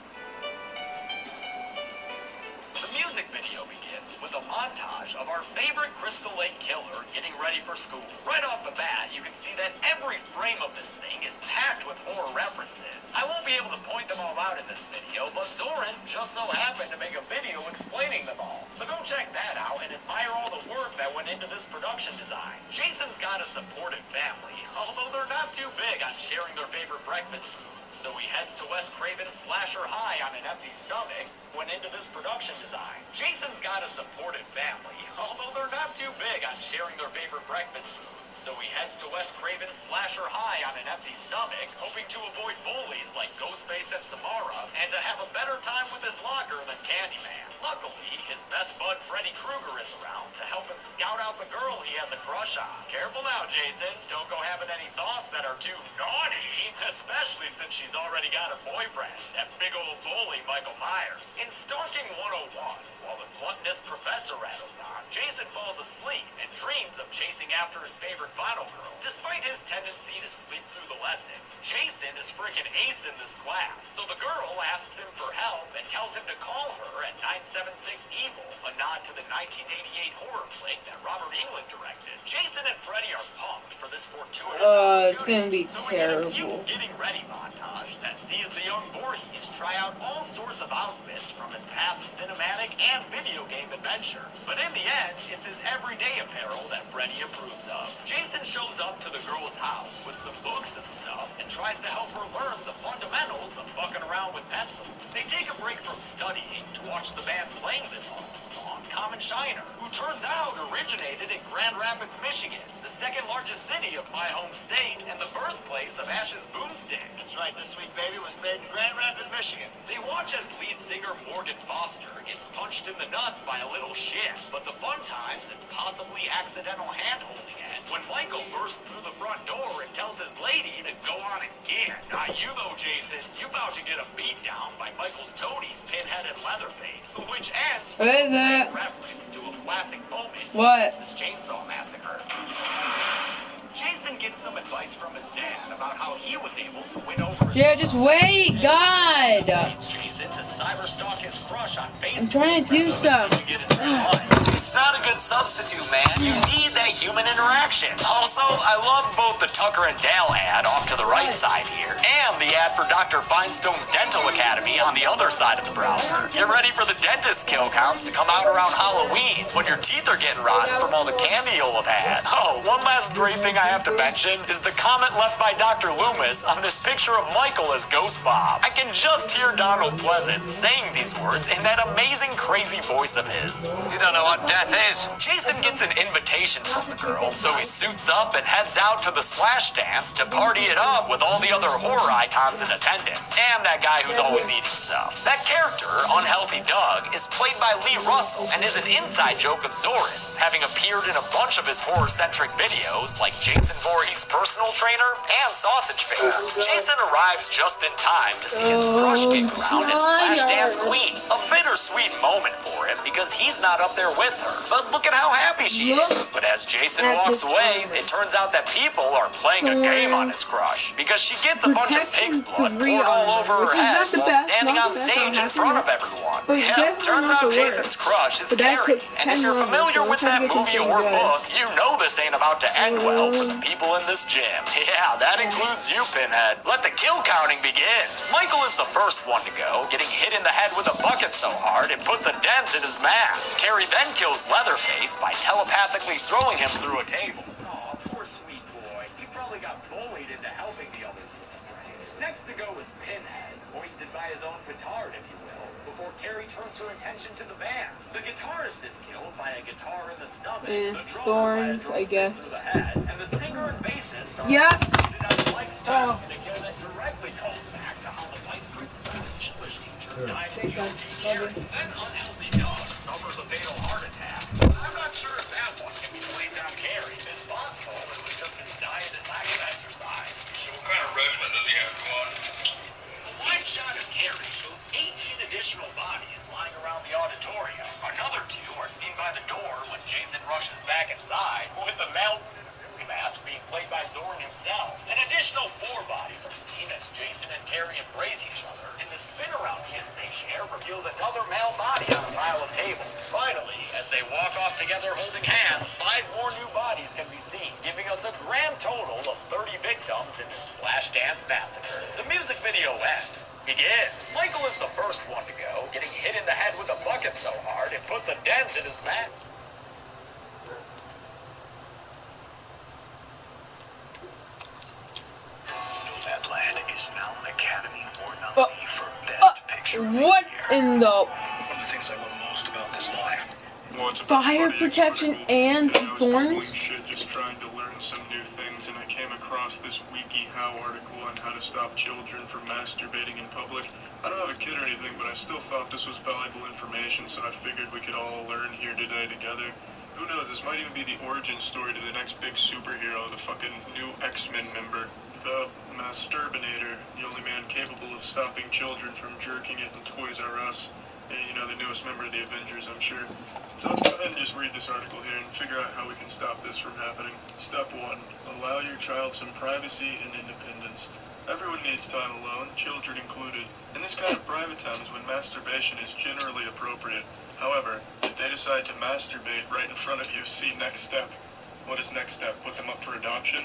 The music video begins with a montage of our favorite Crystal Lake killer getting ready for school. Right off the bat, you can see that every frame of this thing is packed with horror references. I won't be able to point them all out in this video, but Zoran just so happened to make a video explaining them all. So go check that out and admire all the work that went into this production design. Jason's got a supportive family, although they're not too big on sharing their favorite breakfast foods. So he heads to Wes Craven's Slasher High on an empty stomach, went into this production design. Jason's got a supportive family, although they're not too big on sharing their favorite breakfast foods. So he heads to Wes Craven's Slasher High on an empty stomach, hoping to avoid bullies like Ghostface and Samara, and to have a better time with his locker than Candyman. Luckily, his best bud Freddy Krueger is around to help him scout out the girl he has a crush on. Careful now, Jason. Don't go having any thoughts that are too naughty, especially since she's already got a boyfriend, that big old bully Michael Myers. In Stalking 101, while the gluttonous professor rattles on, Jason falls asleep and dreams of chasing after his favorite final girl. Despite his tendency to sleep through the lessons, Jason is freaking ace in this class. So the girl asks him for help and tells him to call her at 976 Evil, a nod to the 1988 horror flick that Robert Englund directed. Jason and Freddy are pumped for this fortuitous opportunity. It's gonna be so we get a cute terrible. getting ready montage that sees the young Voorhees try out all sorts of outfits from his past cinematic and video game adventures. But in the end, it's his everyday apparel that Freddy approves of. Jason shows up to the girl's house with some books and stuff and tries to help her learn the fundamentals of fucking around with pencils. They take a break from studying to watch the band playing this awesome song, Common Shiner, who turns out originated in Grand Rapids, Michigan, the second largest city of my home state and the birthplace of Ash's Boomstick. That's right, this sweet baby was made in Grand Rapids, Michigan. They watch as lead singer Morgan Foster gets punched in the nuts by a little shit, but the fun times and possibly accidental hand-holding end when Michael bursts through the front door and tells his lady to go on again. Not you though, Jason. You about to get a beat down by Michael's toadies, Pinhead and Leatherface, which ends with a reference to a classic moment in What? Texas Chainsaw Massacre. Jason gets some advice from his dad about how he was able to win over his Yeah, just wait, God. Leads Jason to cyberstalk his crush on Facebook. I'm trying to do stuff. It's not a good substitute, man. You need that human interaction. Also, I love both the Tucker and Dale ad off to the right side here, and the ad for Dr. Finestone's Dental Academy on the other side of the browser. Get ready for the dentist kill counts to come out around Halloween when your teeth are getting rotten from all the candy you'll have had. Oh, one last great thing I have to mention is the comment left by Dr. Loomis on this picture of Michael as Ghost Bob. I can just hear Donald Pleasant saying these words in that amazing crazy voice of his. You don't know what death is. Jason gets an invitation from the girl, so he suits up and heads out to the Slash Dance to party it up with all the other horror icons in attendance, and that guy who's always eating stuff. That character, Unhealthy Doug, is played by Lee Russell and is an inside joke of Zoran's, having appeared in a bunch of his horror-centric videos like Jason Voorhees' personal trainer and Sausage Fingers. Jason arrives just in time to see his crush kick around as Slash Dance Queen. A bittersweet moment for him because he's not up there with her. But look at how happy she is. But as Jason walks away, it turns out that people are playing a game on his crush because she gets a bunch of pig's blood poured all over her head while standing on stage in front of everyone. Yeah, turns out Jason's crush is Carrie. And if you're familiar with that movie or book, you know this ain't about to end well for the people in this gym. Yeah, that includes you, Pinhead. Let the kill counting begin. Michael is the first one to go, getting hit in the head with a bucket so hard it puts a dent in his mask. Carrie then kills Leatherface by telepathically throwing him through a table. Aw, poor sweet boy. He probably got bullied into helping the others with the brain. Next to go is Pinhead, hoisted by his own petard, if you will, before Carrie turns her attention to the band. The guitarist is killed by a guitar in the stomach, the drummer by a drumstick through the head, and the singer and bassist are executed on the mic stand in a kill that directly calls back to how the vice principal English teacher died in Then Unhealthy Doug suffers a fatal heart attack. I'm not sure if that one can be blamed on Carrie. It's possible it was just his diet and lack of exercise. So what kind of regimen does he have going? The wide shot of Carrie shows 18 additional bodies lying around the auditorium. Another 2 are seen by the door when Jason rushes back inside, with the mask being played by Zoran himself. An additional 4 bodies are seen as Jason and Carrie embrace each other, and the spin-around kiss they share reveals another male body on a pile of tables. Finally, as they walk off together holding hands, 5 more new bodies can be seen, giving us a grand total of 30 victims in this Slash Dance massacre. The music video ends. Begin. Michael is the first one to go, getting hit in the head with a bucket so hard it puts a dent in his mask. Is now an Academy Award nominee for Best Picture of the What Year. in the One of the things I love most about this life. Well, it's fire protection and thorns? Shit, just trying to learn some new things, and I came across this WikiHow article on how to stop children from masturbating in public. I don't have a kid or anything, but I still thought this was valuable information, so I figured we could all learn here today together. Who knows, this might even be the origin story to the next big superhero, the fucking new X-Men member. The Masturbinator, the only man capable of stopping children from jerking it in Toys R Us. And, you know, the newest member of the Avengers, I'm sure. So let's go ahead and just read this article here and figure out how we can stop this from happening. Step 1. Allow your child some privacy and independence. Everyone needs time alone, children included. And this kind of private time is when masturbation is generally appropriate. However, if they decide to masturbate right in front of you, see next step. What is next step? Put them up for adoption?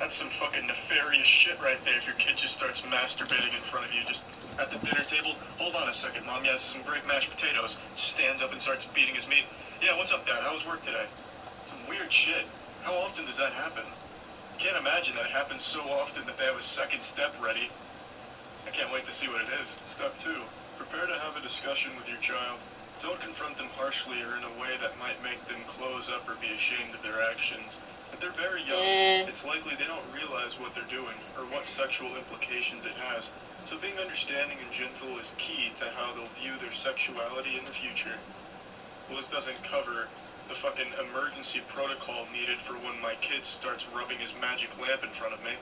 That's some fucking nefarious shit right there if your kid just starts masturbating in front of you, just at the dinner table. Hold on a second, Mom, has some great mashed potatoes. Just stands up and starts beating his meat. Yeah, what's up, Dad? How was work today? Some weird shit. How often does that happen? Can't imagine that it happens so often that they have a second step ready. I can't wait to see what it is. Step 2. Prepare to have a discussion with your child. Don't confront them harshly or in a way that might make them close up or be ashamed of their actions. If they're very young, it's likely they don't realize what they're doing or what sexual implications it has. So being understanding and gentle is key to how they'll view their sexuality in the future. Well, this doesn't cover the fucking emergency protocol needed for when my kid starts rubbing his magic lamp in front of me.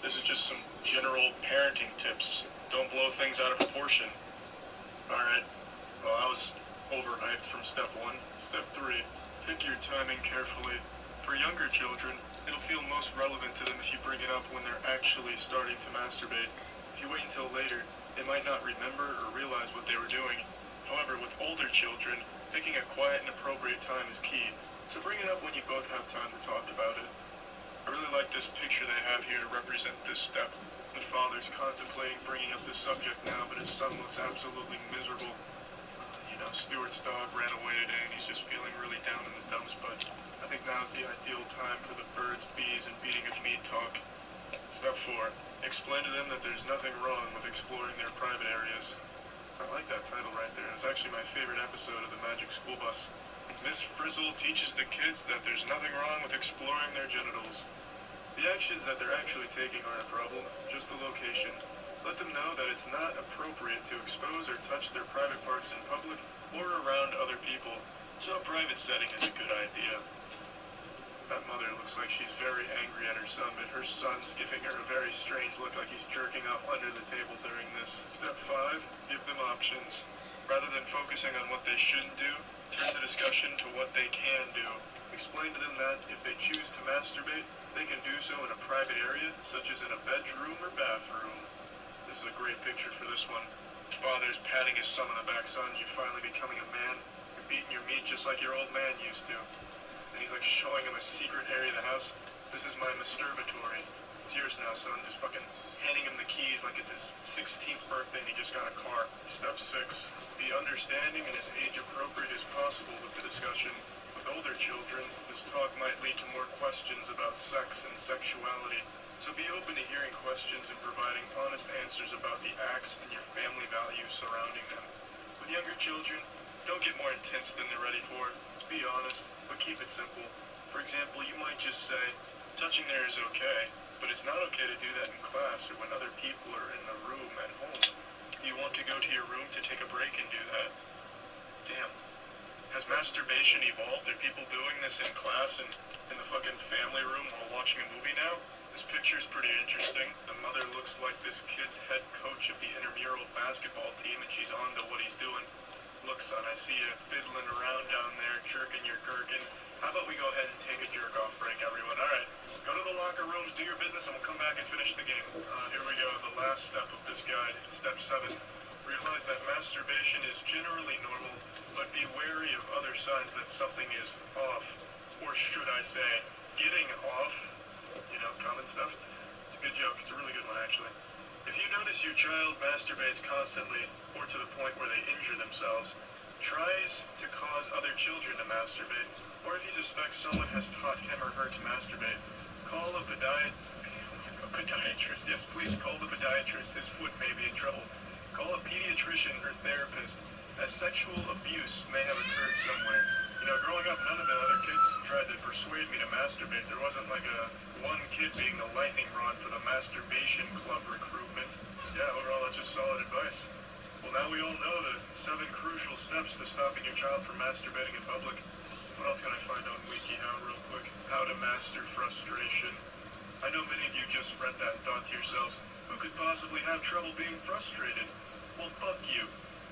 This is just some general parenting tips. Don't blow things out of proportion. Alright, well, I was overhyped from step 1. Step 3, pick your timing carefully. For younger children, it'll feel most relevant to them if you bring it up when they're actually starting to masturbate. If you wait until later, They might not remember or realize what they were doing. However, with older children, picking a quiet and appropriate time is key, so bring it up when you both have time to talk about it. I really like this picture they have here to represent this step. The father's contemplating bringing up this subject now, but his son looks absolutely miserable. Stuart's dog ran away today and he's just feeling really down in the dumps, but I think now's the ideal time for the birds, bees, and beating of meat talk. Step 4. Explain to them that there's nothing wrong with exploring their private areas. I like that title right there. It's actually my favorite episode of the Magic School Bus. Miss Frizzle teaches the kids that there's nothing wrong with exploring their genitals. The actions that they're actually taking aren't a problem, just the location. Let them know that it's not appropriate to expose or touch their private parts in public or around other people, so a private setting is a good idea. That mother looks like she's very angry at her son, but her son's giving her a very strange look, like he's jerking off under the table during this. Step 5, give them options. Rather than focusing on what they shouldn't do, turn the discussion to what they can do. Explain to them that if they choose to masturbate, they can do so in a private area, such as in a bedroom or bathroom. This is a great picture for this one. Father's patting his son on the back. Son, you're finally becoming a man. You're beating your meat just like your old man used to. And he's like showing him a secret area of the house. This is my masturbatory. It's yours now, son. Just fucking handing him the keys like it's his 16th birthday and he just got a car. Step 6. Be understanding and as age appropriate as possible with the discussion. With older children, this talk might lead to more questions about sex and sexuality. So be open to hearing questions and providing honest answers about the acts and your family values surrounding them. With younger children, don't get more intense than they're ready for. Be honest, but keep it simple. For example, you might just say, touching there is okay, but it's not okay to do that in class or when other people are in the room at home. Do you want to go to your room to take a break and do that? Damn. Has masturbation evolved? Are people doing this in class and in the fucking family room while watching a movie now? This picture's pretty interesting. The mother looks like this kid's head coach of the intramural basketball team and she's on to what he's doing. Look, son, I see you fiddling around down there, jerking your gherkin. How about we go ahead and take a jerk-off break, everyone? All right, go to the locker rooms, do your business, and we'll come back and finish the game. Here we go, the last step of this guide. Step 7. Realize that masturbation is generally normal, but be wary of other signs that something is off. Or should I say, getting off? Common stuff. It's a good joke. It's a really good one, actually. If you notice your child masturbates constantly, or to the point where they injure themselves, tries to cause other children to masturbate, or if you suspect someone has taught him or her to masturbate, call a podiatrist. Yes, please call the podiatrist. His foot may be in trouble. Call a pediatrician or therapist, as sexual abuse may have occurred somewhere. Growing up, none of the other kids tried to persuade me to masturbate. There wasn't like one kid being the lightning rod for the masturbation club recruitment. Yeah, overall, that's just solid advice. Well, now we all know the 7 crucial steps to stopping your child from masturbating in public. What else can I find on WikiHow real quick? How to master frustration. I know many of you just read that and thought to yourselves, who could possibly have trouble being frustrated? Well, fuck you.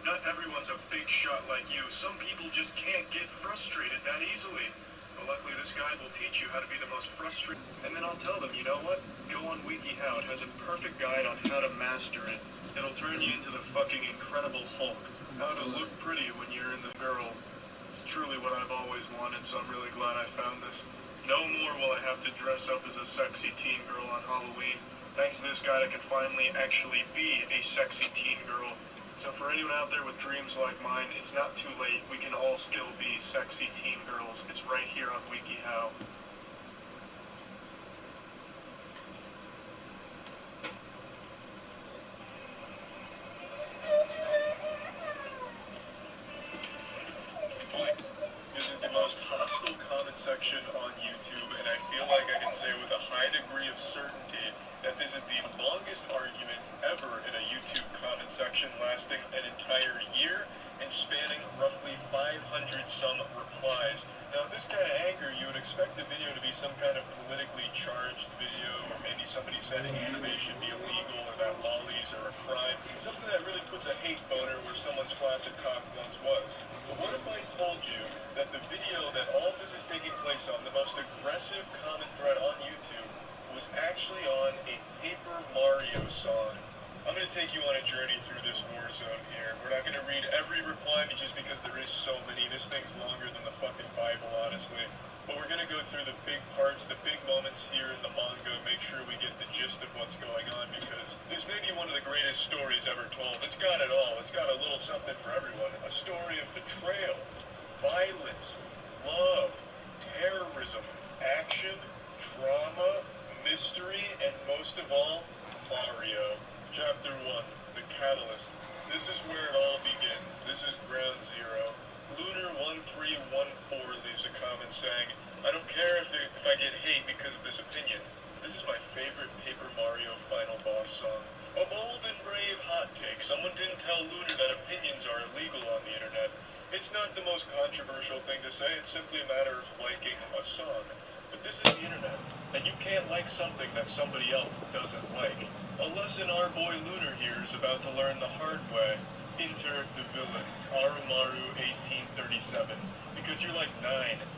Not everyone's a big shot like you. Some people just can't get frustrated that easily. But luckily this guide will teach you how to be the most frustrated. And then I'll tell them, you know what? Go on WikiHow. It has a perfect guide on how to master it. It'll turn you into the fucking Incredible Hulk. How to look pretty when you're in the girl. It's truly what I've always wanted, so I'm really glad I found this. No more will I have to dress up as a sexy teen girl on Halloween. Thanks to this guide, I can finally actually be a sexy teen girl. So for anyone out there with dreams like mine, it's not too late. We can all still be sexy teen girls. It's right here on WikiHow. Point. This is the most hostile comment section on YouTube, and I feel like I can say with a high degree of certainty that this is the longest argument ever in a YouTube comment section, lasting an entire year and spanning roughly 500 some replies. Now, this kind of anger, you would expect the video to be some kind of politically charged video, or maybe somebody said anime should be illegal, or that lollies are a crime. Something that really puts a hate boner where someone's flaccid cock once was. But what if I told you that the video that all this is taking place on, the most aggressive comment thread on YouTube, was actually on a Paper Mario song? I'm going going to take you on a journey through this war zone here. We're not going to read every reply just because there is so many. This thing's longer than the fucking Bible, honestly. But we're going to go through the big parts, the big moments here in the manga, make sure we get the gist of what's going on, because this may be one of the greatest stories ever told. It's got it all. It's got a little something for everyone. A story of betrayal, violence, love, terrorism, action, drama, mystery, and most of all, Mario. Chapter 1, The Catalyst. This is where it all begins. This is ground zero. Lunar1314 leaves a comment saying, I don't care if I get hate because of this opinion. This is my favorite Paper Mario final boss song. A bold and brave hot take. Someone didn't tell Lunar that opinions are illegal on the internet. It's not the most controversial thing to say. It's simply a matter of liking a song. But this is the internet, and you can't like something that somebody else doesn't like. A lesson our boy Lunar here is about to learn the hard way. Enter the villain, Arumaru 1837. Because you're like 9,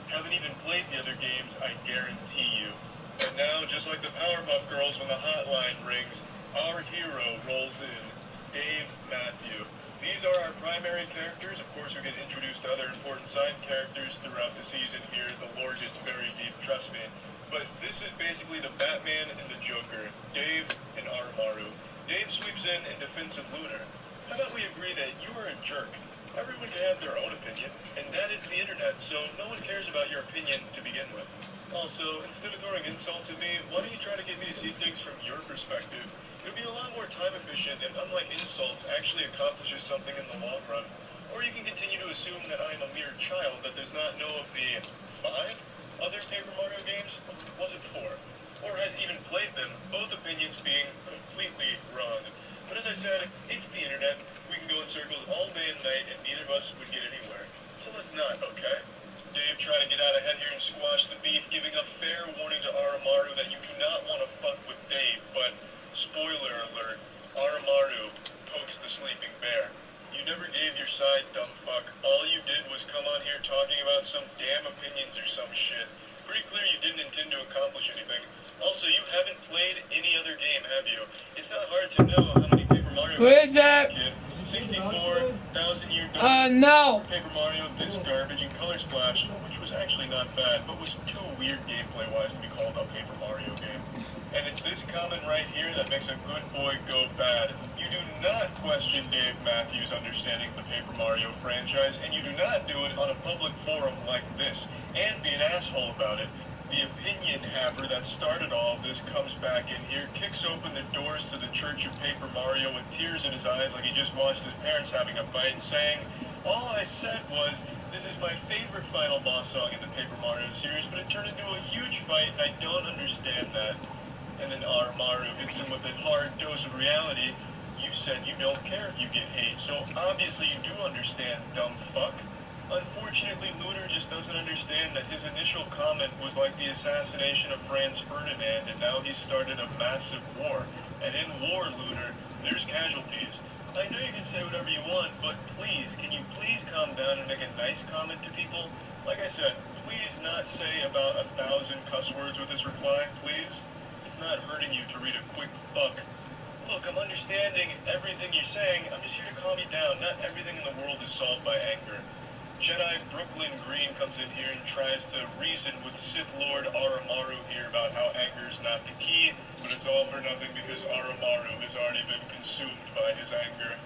haven't even played the other games, I guarantee you. And now, just like the Powerpuff Girls when the hotline rings, our hero rolls in, Dave Matthew. These are our primary characters. Of course, we get introduced to other important side characters throughout the season here. The lore gets very deep, trust me. But this is basically the Batman and the Joker, Dave and Arumaru. Dave sweeps in defense of Lunar. How about we agree that you are a jerk? Everyone can have their own opinion, and that is the internet, so no one cares about your opinion to begin with. Also, instead of throwing insults at me, why don't you try to get me to see things from your perspective? It would be a lot more time efficient, and unlike insults, actually accomplishes something in the long run. Or you can continue to assume that I am a mere child that does not know of the 5 other Paper Mario games? Was it 4? Or has even played them, both opinions being completely wrong. But as I said, it's the internet. We can go in circles all day and night, and neither of us would get anywhere. So let's not, okay? Dave trying to get out ahead here and squash the beef, giving a fair warning to Arumaru that you do not want to fuck with Dave, but spoiler alert, Arumaru pokes the sleeping bear. You never gave your side, dumb fuck. All you did was come on here talking about some damn opinions or some shit. Pretty clear you didn't intend to accomplish anything. Also, you haven't played any other game, have you? It's not hard to know how many Paper Mario games you kid. 64,000 year no. Paper Mario, this garbage, and Color Splash, which was actually not bad, but was too weird gameplay-wise to be called a Paper Mario game. And it's this comment right here that makes a good boy go bad. You do not question Dave Matthews' understanding of the Paper Mario franchise, and you do not do it on a public forum like this, and be an asshole about it. The opinion haver that started all of this comes back in here, kicks open the doors to the Church of Paper Mario with tears in his eyes like he just watched his parents having a fight, saying, all I said was, this is my favorite final boss song in the Paper Mario series, but it turned into a huge fight, and I don't understand that. And then Arumaru hits him with a hard dose of reality. You said you don't care if you get hate, so obviously you do understand, dumb fuck. Unfortunately, Lunar just doesn't understand that his initial comment was like the assassination of Franz Ferdinand, and now he's started a massive war. And in war, Lunar, there's casualties. I know you can say whatever you want, but please, can you please calm down and make a nice comment to people? Like I said, please not say about 1,000 cuss words with this reply, please. It's not hurting you to read a quick fuck. Look, I'm understanding everything you're saying. I'm just here to calm you down. Not everything in the world is solved by anger. Jedi Brooklyn Green comes in here and tries to reason with Sith Lord Arumaru here about how anger is not the key, but it's all for nothing because Arumaru has already been consumed by his anger.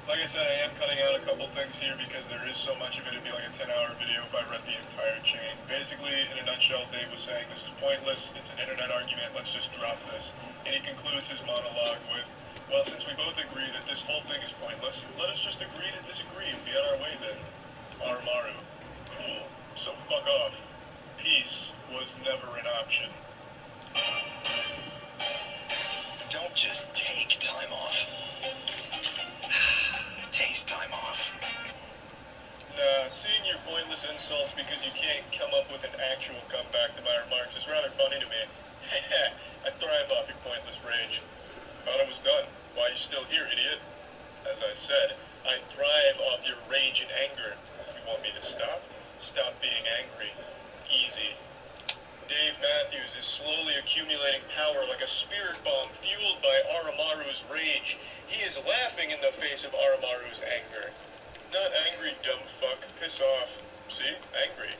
Like I said, I am cutting out a couple things here because there is so much of it. It'd be like a 10-hour video if I read the entire chain. Basically, in a nutshell, Dave was saying this is pointless, it's an internet argument, let's just drop this. And he concludes his monologue with, well, since we both agree that this whole thing is pointless, let us just agree to disagree and be on our way then. Arumaru, cool, so fuck off. Peace was never an option. Don't just take time off. Taste time off. Nah, seeing your pointless insults because you can't come up with an actual comeback to my remarks is rather funny to me. I thrive off your pointless rage. Thought I was done. Why are you still here, idiot? As I said, I thrive off your rage and anger. You want me to stop? Stop being angry. Easy. Dave Matthews is slowly accumulating power like a spirit bomb fueled by Arumaru's Oromaru's rage. He is laughing in the face of Oromaru's anger. Not angry, dumb fuck. Piss off. See? Angry.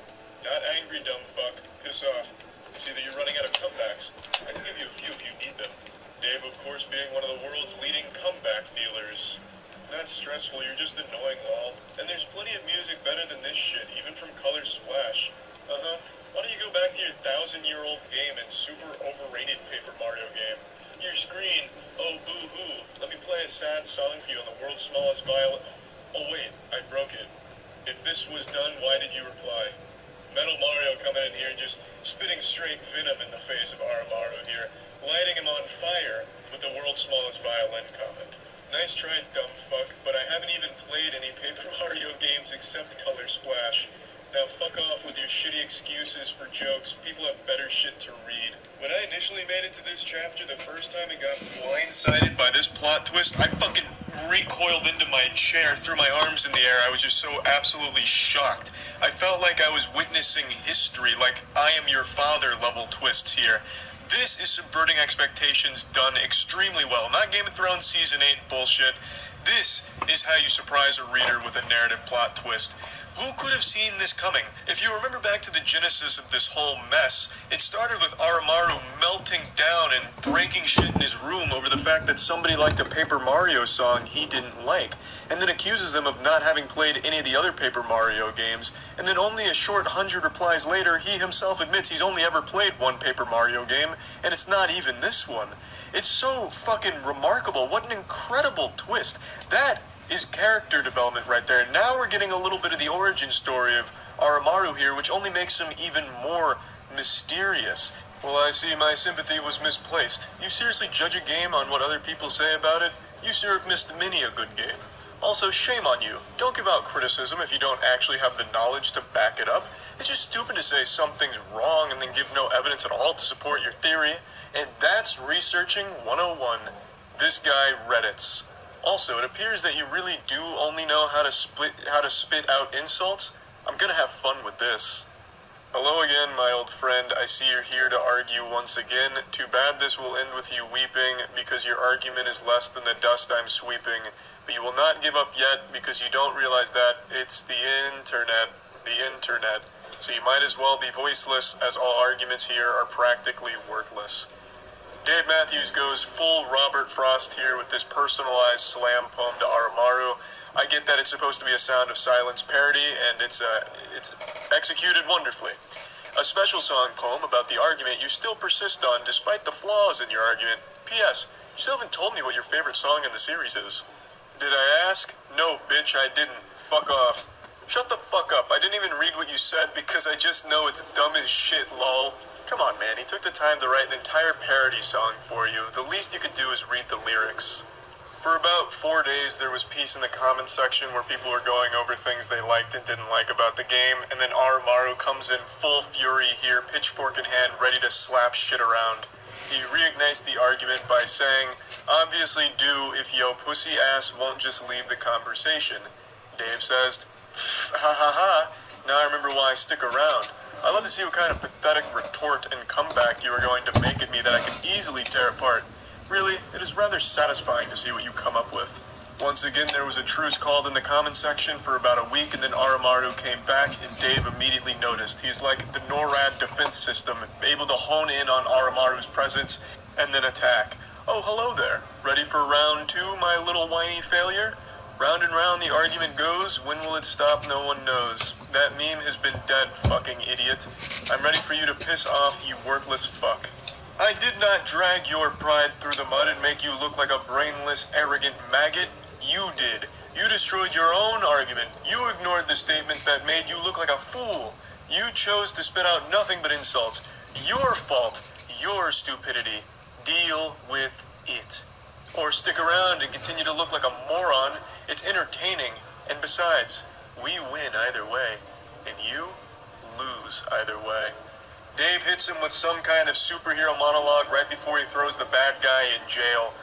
Not angry, dumb fuck. Piss off. See that you're running out of comebacks. I can give you a few if you need them. Dave, of course, being one of the world's leading comeback dealers. Not stressful, you're just annoying, lol. And there's plenty of music better than this shit, even from Color Splash. Uh-huh. Why don't you go back to your 1,000-year-old game and super overrated Paper Mario game? Your screen, oh boo-hoo. Let me play a sad song for you on the world's smallest violin. Oh wait, I broke it. If this was done, why did you reply? Metal Mario coming in here just spitting straight venom in the face of Oromaru here, lighting him on fire with the world's smallest violin comment. Nice try, dumb fuck, but I haven't even played any Paper Mario games except Color Splash. Now fuck off with your shitty excuses for jokes. People have better shit to read. When I initially made it to this chapter, the first time and got blindsided by this plot twist, I fucking recoiled into my chair, threw my arms in the air. I was just so absolutely shocked. I felt like I was witnessing history, like I am your father level twists here. This is subverting expectations done extremely well. Not Game of Thrones Season 8 bullshit. This is how you surprise a reader with a narrative plot twist. Who could have seen this coming? If you remember back to the genesis of this whole mess, it started with Oromaru melting down and breaking shit in his room over the fact that somebody liked a Paper Mario song he didn't like, and then accuses them of not having played any of the other Paper Mario games, and then only a short 100 replies later, he himself admits he's only ever played one Paper Mario game, and it's not even this one. It's so fucking remarkable. What an incredible twist. That is character development right there. Now we're getting a little bit of the origin story of Oromaru here, which only makes him even more mysterious. Well, I see my sympathy was misplaced. You seriously judge a game on what other people say about it? You sure have missed many a good game. Also, shame on you. Don't give out criticism if you don't actually have the knowledge to back it up. It's just stupid to say something's wrong and then give no evidence at all to support your theory. And that's researching 101. This guy Reddits. Also, it appears that you really do only know how to spit out insults. I'm gonna have fun with this. Hello again, my old friend. I see you're here to argue once again. Too bad this will end with you weeping, because your argument is less than the dust I'm sweeping. But you will not give up yet, because you don't realize that it's the internet. The internet. So you might as well be voiceless, as all arguments here are practically worthless. Dave Matthews goes full Robert Frost here with this personalized slam poem to Oromaru. I get that it's supposed to be a Sound of Silence parody, and it's executed wonderfully. A special song poem about the argument you still persist on despite the flaws in your argument. P.S. You still haven't told me what your favorite song in the series is. Did I ask? No, bitch, I didn't. Fuck off. Shut the fuck up. I didn't even read what you said because I just know it's dumb as shit, lol. Come on, man. He took the time to write an entire parody song for you. The least you could do is read the lyrics. For about 4 days, there was peace in the comments section where people were going over things they liked and didn't like about the game, and then Oromaru comes in full fury here, pitchfork in hand, ready to slap shit around. He reignites the argument by saying, obviously do if yo pussy ass won't just leave the conversation. Dave says, ha ha ha, now I remember why I stick around. I'd love to see what kind of pathetic retort and comeback you are going to make at me that I can easily tear apart. Really, it is rather satisfying to see what you come up with. Once again, there was a truce called in the comment section for about a week, and then Oromaru came back, and Dave immediately noticed. He's like the NORAD defense system, able to hone in on Oromaru's presence and then attack. Oh, hello there. Ready for round 2, my little whiny failure? Round and round the argument goes, when will it stop, no one knows. That meme has been dead, fucking idiot. I'm ready for you to piss off, you worthless fuck. I did not drag your pride through the mud and make you look like a brainless, arrogant maggot. You did. You destroyed your own argument. You ignored the statements that made you look like a fool. You chose to spit out nothing but insults. Your fault. Your stupidity. Deal with it. Or stick around and continue to look like a moron. It's entertaining. And besides, we win either way. And you lose either way. Dave hits him with some kind of superhero monologue right before he throws the bad guy in jail.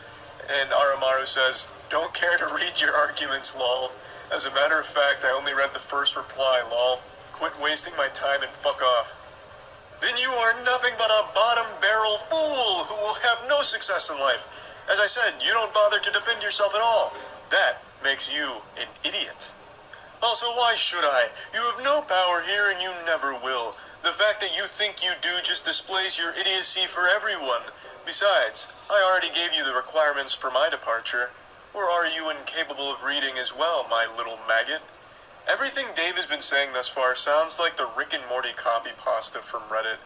And Oromaru says, don't care to read your arguments, lol. As a matter of fact, I only read the first reply, lol. Quit wasting my time and fuck off. Then you are nothing but a bottom barrel fool who will have no success in life. As I said, you don't bother to defend yourself at all. That makes you an idiot. Also, why should I? You have no power here and you never will. The fact that you think you do just displays your idiocy for everyone. Besides, I already gave you the requirements for my departure. Or are you incapable of reading as well, my little maggot? Everything Dave has been saying thus far sounds like the Rick and Morty copy pasta from Reddit.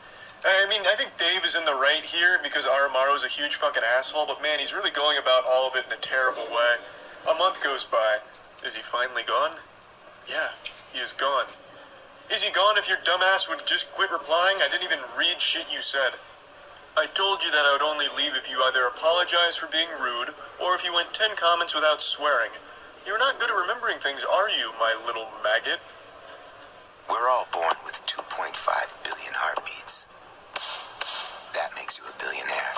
I mean, I think Dave is in the right here because Aramaru is a huge fucking asshole, but man, he's really going about all of it in a terrible way. A month goes by. Is he finally gone? Yeah, he is gone. Is he gone if your dumbass would just quit replying? I didn't even read shit you said. I told you that I would only leave if you either apologized for being rude, or if you went 10 comments without swearing. You're not good at remembering things, are you, my little maggot? We're all born with 2.5 billion heartbeats. That makes you a billionaire.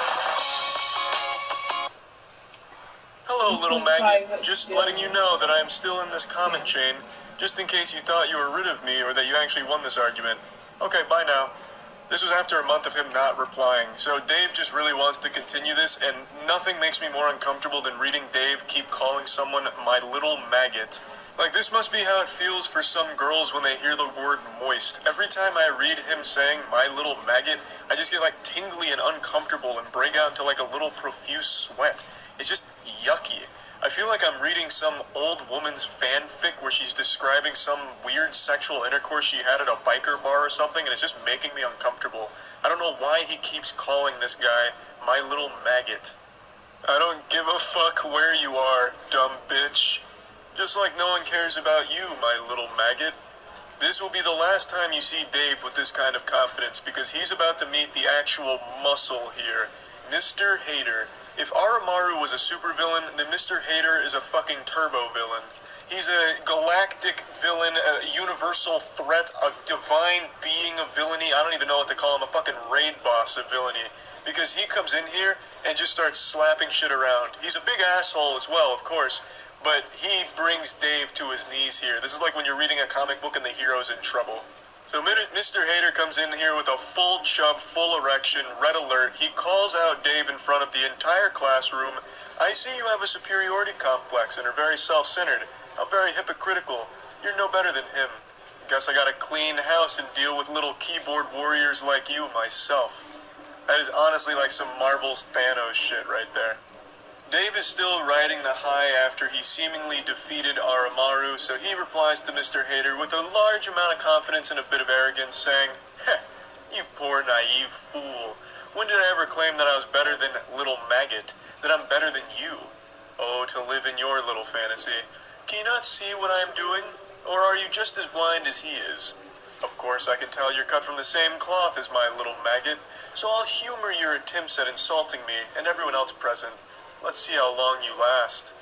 Hello, little maggot. Just letting you know that I am still in this comment chain, just in case you thought you were rid of me or that you actually won this argument. Okay, bye now. This was after a month of him not replying, so Dave just really wants to continue this, and nothing makes me more uncomfortable than reading Dave keep calling someone my little maggot. Like, this must be how it feels for some girls when they hear the word moist. Every time I read him saying my little maggot, I just get like tingly and uncomfortable and break out into like a little profuse sweat. It's just yucky. I feel like I'm reading some old woman's fanfic where she's describing some weird sexual intercourse she had at a biker bar or something, and it's just making me uncomfortable. I don't know why he keeps calling this guy my little maggot. I don't give a fuck where you are, dumb bitch. Just like no one cares about you, my little maggot. This will be the last time you see Dave with this kind of confidence, because he's about to meet the actual muscle here. Mr. Hater. If Aramaru was a supervillain, then Mr. Hater is a fucking turbo villain. He's a galactic villain, a universal threat, a divine being of villainy. I don't even know what to call him, a fucking raid boss of villainy. Because he comes in here and just starts slapping shit around. He's a big asshole as well, of course, but he brings Dave to his knees here. This is like when you're reading a comic book and the hero's in trouble. So Mr. Hater comes in here with a full chub, full erection, red alert. He calls out Dave in front of the entire classroom. I see you have a superiority complex and are very self-centered. How very hypocritical. You're no better than him. Guess I gotta clean house and deal with little keyboard warriors like you myself. That is honestly like some Marvel's Thanos shit right there. Dave is still riding the high after he seemingly defeated Aramaru, so he replies to Mr. Hater with a large amount of confidence and a bit of arrogance, saying, "Heh, you poor naive fool. When did I ever claim that I was better than little maggot? That I'm better than you? Oh, to live in your little fantasy. Can you not see what I am doing? Or are you just as blind as he is? Of course, I can tell you're cut from the same cloth as my little maggot, so I'll humor your attempts at insulting me and everyone else present. Let's see how long you last."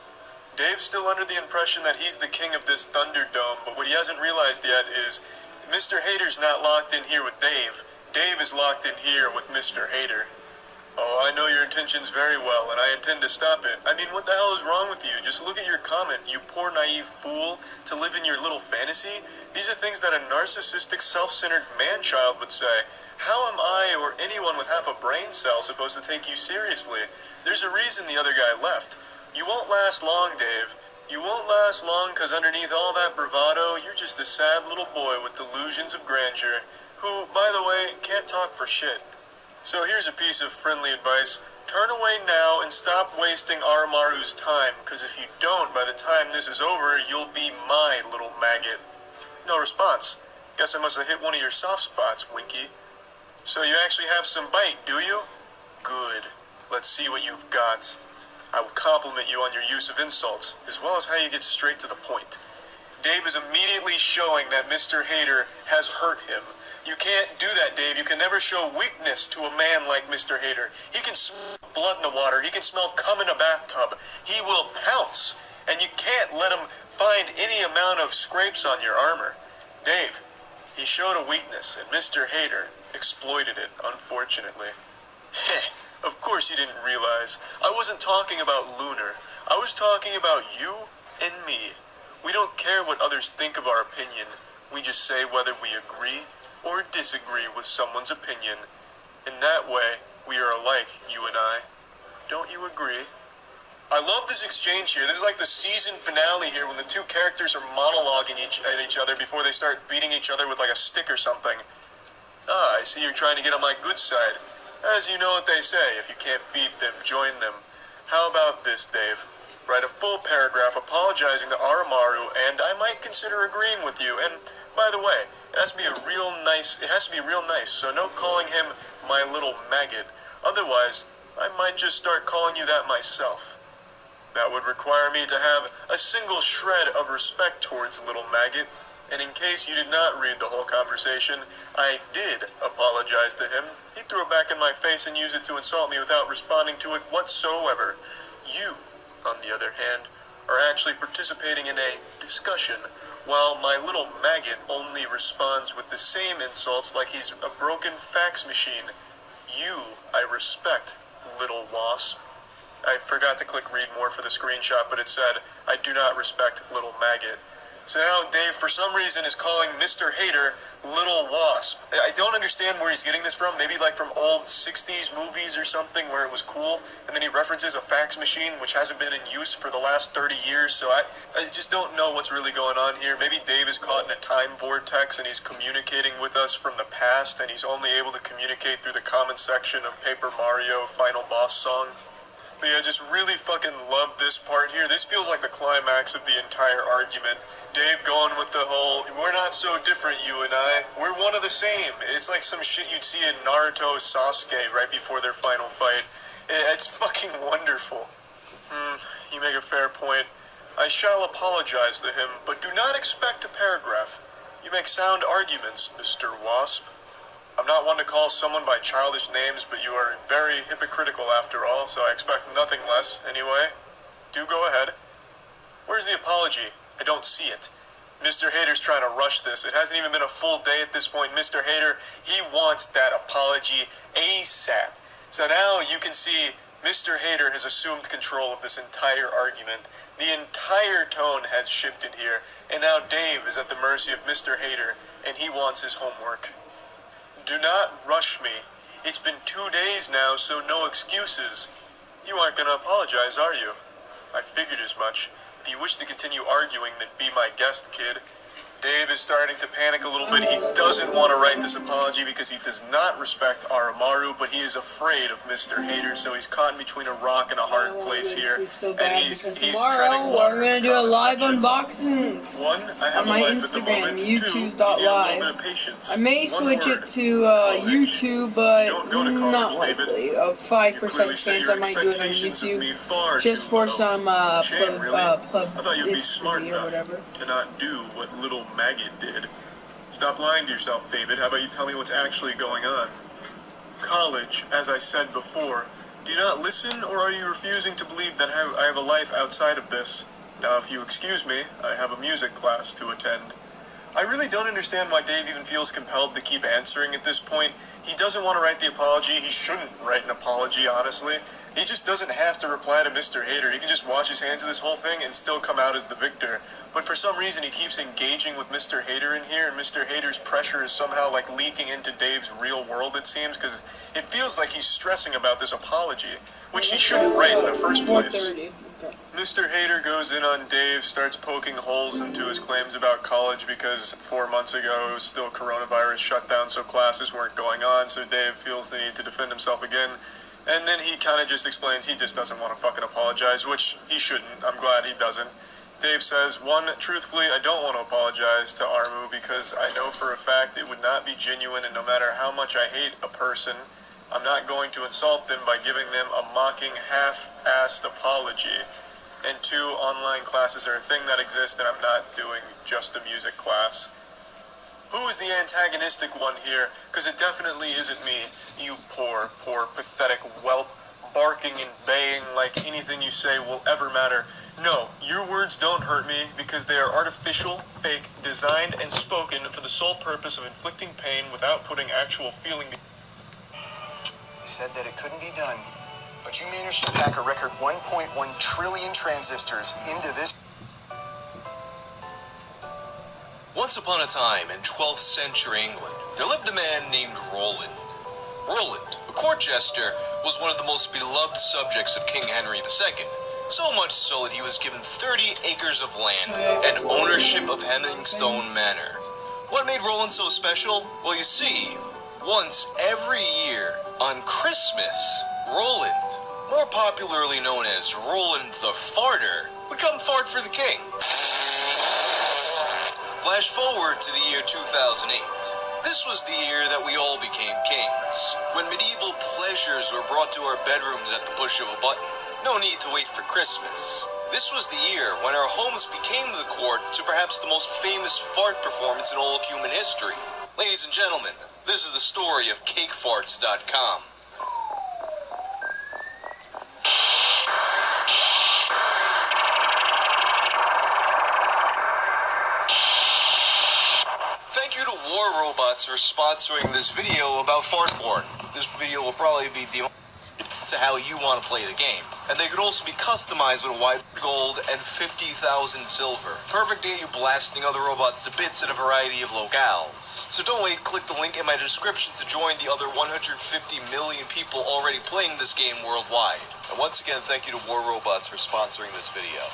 Dave's still under the impression that he's the king of this Thunderdome, but what he hasn't realized yet is Mr. Hater's not locked in here with Dave. Dave is locked in here with Mr. Hater. Oh, I know your intentions very well, and I intend to stop it. I mean, what the hell is wrong with you? Just look at your comment, you poor naive fool, to live in your little fantasy. These are things that a narcissistic, self-centered man-child would say. How am I, or anyone with half a brain cell, supposed to take you seriously? There's a reason the other guy left. You won't last long, Dave. You won't last long because underneath all that bravado, you're just a sad little boy with delusions of grandeur, who, by the way, can't talk for shit. So here's a piece of friendly advice. Turn away now and stop wasting Aramaru's time, because if you don't, by the time this is over, you'll be my little maggot. No response. Guess I must have hit one of your soft spots, Winky. So you actually have some bite, do you? Good. Let's see what you've got. I will compliment you on your use of insults, as well as how you get straight to the point. Dave is immediately showing that Mr. Hater has hurt him. You can't do that, Dave. You can never show weakness to a man like Mr. Hater. He can smell blood in the water. He can smell cum in a bathtub. He will pounce, and you can't let him find any amount of scrapes on your armor. Dave, he showed a weakness, and Mr. Hater exploited it, unfortunately. Heh, of course you didn't realize. I wasn't talking about Lunar. I was talking about you and me. We don't care what others think of our opinion. We just say whether we agree or disagree with someone's opinion. In that way, we are alike, you and I. Don't you agree? love this exchange here. This is like the season finale here when the two characters are monologuing at each other before they start beating each other with like a stick or something. Ah, I see you're trying to get on my good side. As you know what they say, if you can't beat them, join them. How about this, Dave? Write a full paragraph apologizing to Aramaru, and I might consider agreeing with you. And, by the way, it has to be real nice, so no calling him my little maggot. Otherwise, I might just start calling you that myself. That would require me to have a single shred of respect towards little maggot. And in case you did not read the whole conversation, I did apologize to him. He threw it back in my face and used it to insult me without responding to it whatsoever. You, on the other hand, are actually participating in a discussion, while my little maggot only responds with the same insults like he's a broken fax machine. You, I respect, little wasp. I forgot to click read more for the screenshot, but it said, I do not respect little maggot. So now Dave, for some reason, is calling Mr. Hater Little Wasp. I don't understand where he's getting this from. Maybe like from old 60s movies or something where it was cool. And then he references a fax machine, which hasn't been in use for the last 30 years. So I just don't know what's really going on here. Maybe Dave is caught in a time vortex and he's communicating with us from the past. And he's only able to communicate through the comment section of Paper Mario Final Boss Song. But yeah, just really fucking love this part here. This feels like the climax of the entire argument. Dave going with the whole, we're not so different, you and I. We're one of the same. It's like some shit you'd see in Naruto Sasuke right before their final fight. It's fucking wonderful. You make a fair point. I shall apologize to him, but do not expect a paragraph. You make sound arguments, Mr. Wasp. I'm not one to call someone by childish names, but you are very hypocritical after all, so I expect nothing less, anyway. Do go ahead. Where's the apology? I don't see it. Mr. Hater's trying to rush this. It hasn't even been a full day at this point. Mr. Hater, he wants that apology ASAP. So now you can see Mr. Hater has assumed control of this entire argument. The entire tone has shifted here, and now Dave is at the mercy of Mr. Hater, and he wants his homework. Do not rush me. It's been 2 days now, so no excuses. You aren't going to apologize, are you? I figured as much. If you wish to continue arguing, then be my guest, kid. Dave is starting to panic a little bit. He doesn't want to write this apology because he does not respect Aramaru, but he is afraid of Mr. Hater, so he's caught in between a rock and a hard place here. So and bad he's tomorrow treading water we're in gonna the do a comment live section. unboxing One, I have on my a life at the Instagram, moment. youtube.live. I may switch it to YouTube, but not likely. A 5% chance I might do it on YouTube, just for some publicity or whatever. To not do what little maggot did. Stop lying to yourself, David. How about you tell me what's actually going on? College, as I said before. Do you not listen, or are you refusing to believe that I have a life outside of this? Now, if you excuse me, I have a music class to attend. I really don't understand why Dave even feels compelled to keep answering at this point. He doesn't want to write the apology. He shouldn't write an apology, honestly. He just doesn't have to reply to Mr. Hater. He can just wash his hands of this whole thing and still come out as the victor. But for some reason, he keeps engaging with Mr. Hater in here, and Mr. Hater's pressure is somehow like leaking into Dave's real world, it seems, because it feels like he's stressing about this apology, which he shouldn't write in the first place. Mr. Hater goes in on Dave, starts poking holes into his claims about college because 4 months ago it was still coronavirus shutdown, so classes weren't going on, so Dave feels the need to defend himself again. And then he kind of just explains he just doesn't want to fucking apologize, which he shouldn't. I'm glad he doesn't. Dave says, one, truthfully, I don't want to apologize to Armu because I know for a fact it would not be genuine, and no matter how much I hate a person, I'm not going to insult them by giving them a mocking, half-assed apology. And two, online classes are a thing that exists, and I'm not doing just a music class. Who is the antagonistic one here? Because it definitely isn't me. You poor, pathetic whelp, barking and baying like anything you say will ever matter. No, your words don't hurt me because they are artificial, fake, designed, and spoken for the sole purpose of inflicting pain without putting actual feeling. You said that it couldn't be done, but you managed to pack a record 1.1 trillion transistors into this. Once upon a time in 12th century England, there lived a man named Roland. Roland, a court jester, was one of the most beloved subjects of King Henry II. So much so that he was given 30 acres of land and ownership of Hemmingstone Manor. What made Roland so special? Well, you see, once every year, on Christmas, Roland, more popularly known as Roland the Farter, would come fart for the king. Flash forward to the year 2008. This was the year that we all became kings, when medieval pleasures were brought to our bedrooms at the push of a button. No need to wait for Christmas. This was the year when our homes became the court to perhaps the most famous fart performance in all of human history. Ladies and gentlemen, this is the story of cakefarts.com. Thank you to War Robots for sponsoring this video about fart porn. This video will probably be to how you want to play the game. And they could also be customized with a wide gold and 50,000 silver. Perfect to get you blasting other robots to bits in a variety of locales. So don't wait, click the link in my description to join the other 150 million people already playing this game worldwide. And once again, thank you to War Robots for sponsoring this video.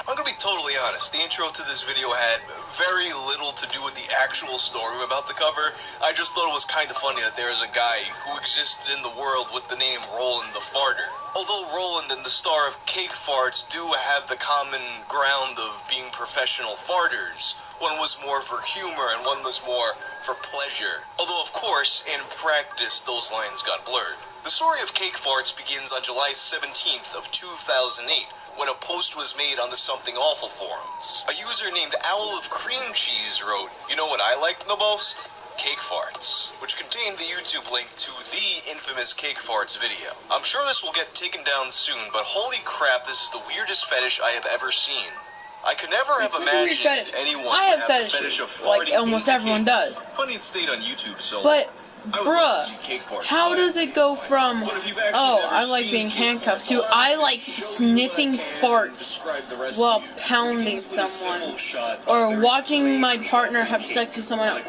I'm gonna be totally honest, the intro to this video had very little to do with the actual story I'm about to cover. I just thought it was kind of funny that there is a guy who existed in the world with the name Roland the Farter. Although Roland and the star of Cake Farts do have the common ground of being professional farters, one was more for humor and one was more for pleasure. Although, of course, in practice, those lines got blurred. The story of Cake Farts begins on July 17th of 2008, when a post was made on the Something Awful forums. A user named Owl of Cream Cheese wrote, "You know what I liked the most? Cake Farts," which contained the YouTube link to the infamous Cake Farts video. I'm sure this will get taken down soon, but holy crap, this is the weirdest fetish I have ever seen. I could never have imagined anyone I have would have the fetish of farting like almost everyone cakes. does. Funny it stayed on YouTube so But bruh, how does it go from, oh, I like being handcuffed, to I like sniffing farts while pounding someone, or watching my partner have sex with someone else?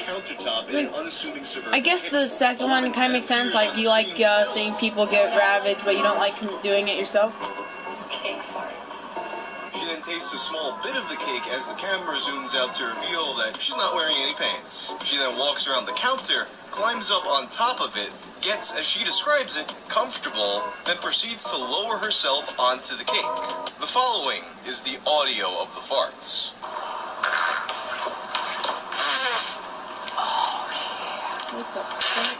Like, I guess the second one kind of makes sense, like you like seeing people get ravaged, but you don't like doing it yourself. Cake farts. She then tastes a small bit of the cake as the camera zooms out to reveal that she's not wearing any pants. She then walks around the counter, climbs up on top of it, gets, as she describes it, comfortable, then proceeds to lower herself onto the cake. The following is the audio of the farts. What the fuck?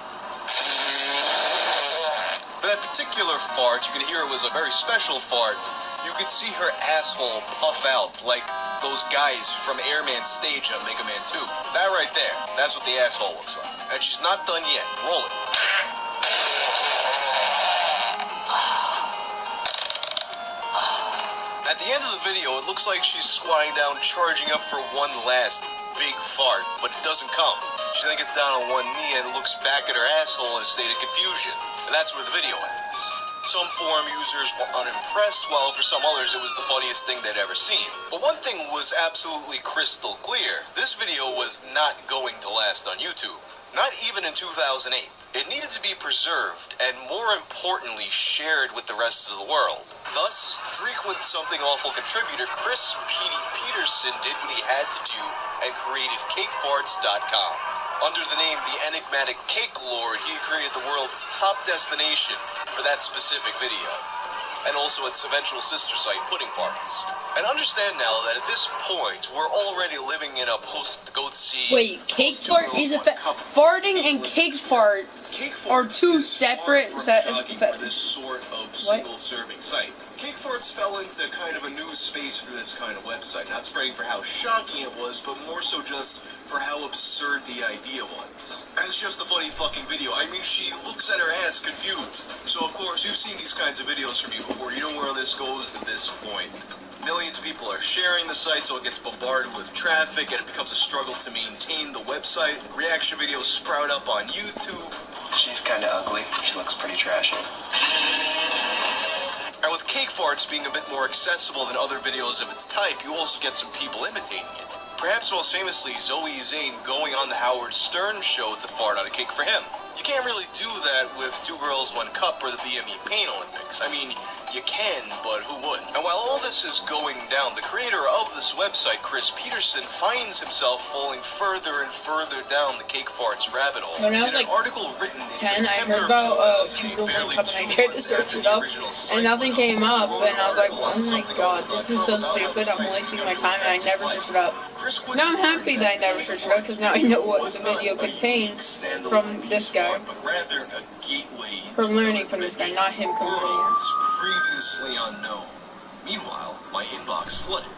For that particular fart, you can hear it was a very special fart. You could see her asshole puff out like those guys from Airman's stage on Mega Man 2. That right there, that's what the asshole looks like. And she's not done yet. Roll it. At the end of the video, it looks like she's squatting down, charging up for one last big fart, but it doesn't come. She then gets down on one knee and looks back at her asshole in a state of confusion. And that's where the video ends. Some forum users were unimpressed, while for some others it was the funniest thing they'd ever seen. But one thing was absolutely crystal clear. This video was not going to last on YouTube. Not even in 2008. It needed to be preserved, and more importantly, shared with the rest of the world. Thus, frequent Something Awful contributor Chris Petey Peterson did what he had to do and created cakefarts.com. Under the name The Enigmatic Cake Lord, he created the world's top destination for that specific video, and also its eventual sister site, Pudding Farts. And understand now that at this point, we're already living in a post-Goatsy... Wait, Cake Fart is farting and Cake Farts are two separate... for this sort of single-serving site. Cake Farts fell into kind of a new space for this kind of website, not spreading for how shocking it was, but more so just for how absurd the idea was. And it's just a funny fucking video. I mean, she looks at her ass confused. So, of course, you've seen these kinds of videos from me before. You know where this goes at this point. Millions of people are sharing the site, so it gets bombarded with traffic, and it becomes a struggle to maintain the website. Reaction videos sprout up on YouTube. She's kind of ugly. She looks pretty trashy. And with Cake Farts being a bit more accessible than other videos of its type, you also get some people imitating it. Perhaps most famously, Zoe Zane going on the Howard Stern show to fart on a cake for him. You can't really do that with Two Girls, One Cup or the BME Pain Olympics. I mean, You can, but who would? And while all this is going down, the creator of this website, Chris Peterson, finds himself falling further and further down the cake farts rabbit hole. When I was in an like article written in 10, I heard about Google Link Up, and I tried to search it up, and nothing came up, and I was like, oh my god, this is so stupid, I'm wasting my time, and I never searched it up. Now I'm happy that I never searched it up, because now I know what the video contains from this guy. From learning from this guy, not him complaining. Previously unknown. Meanwhile, my inbox flooded.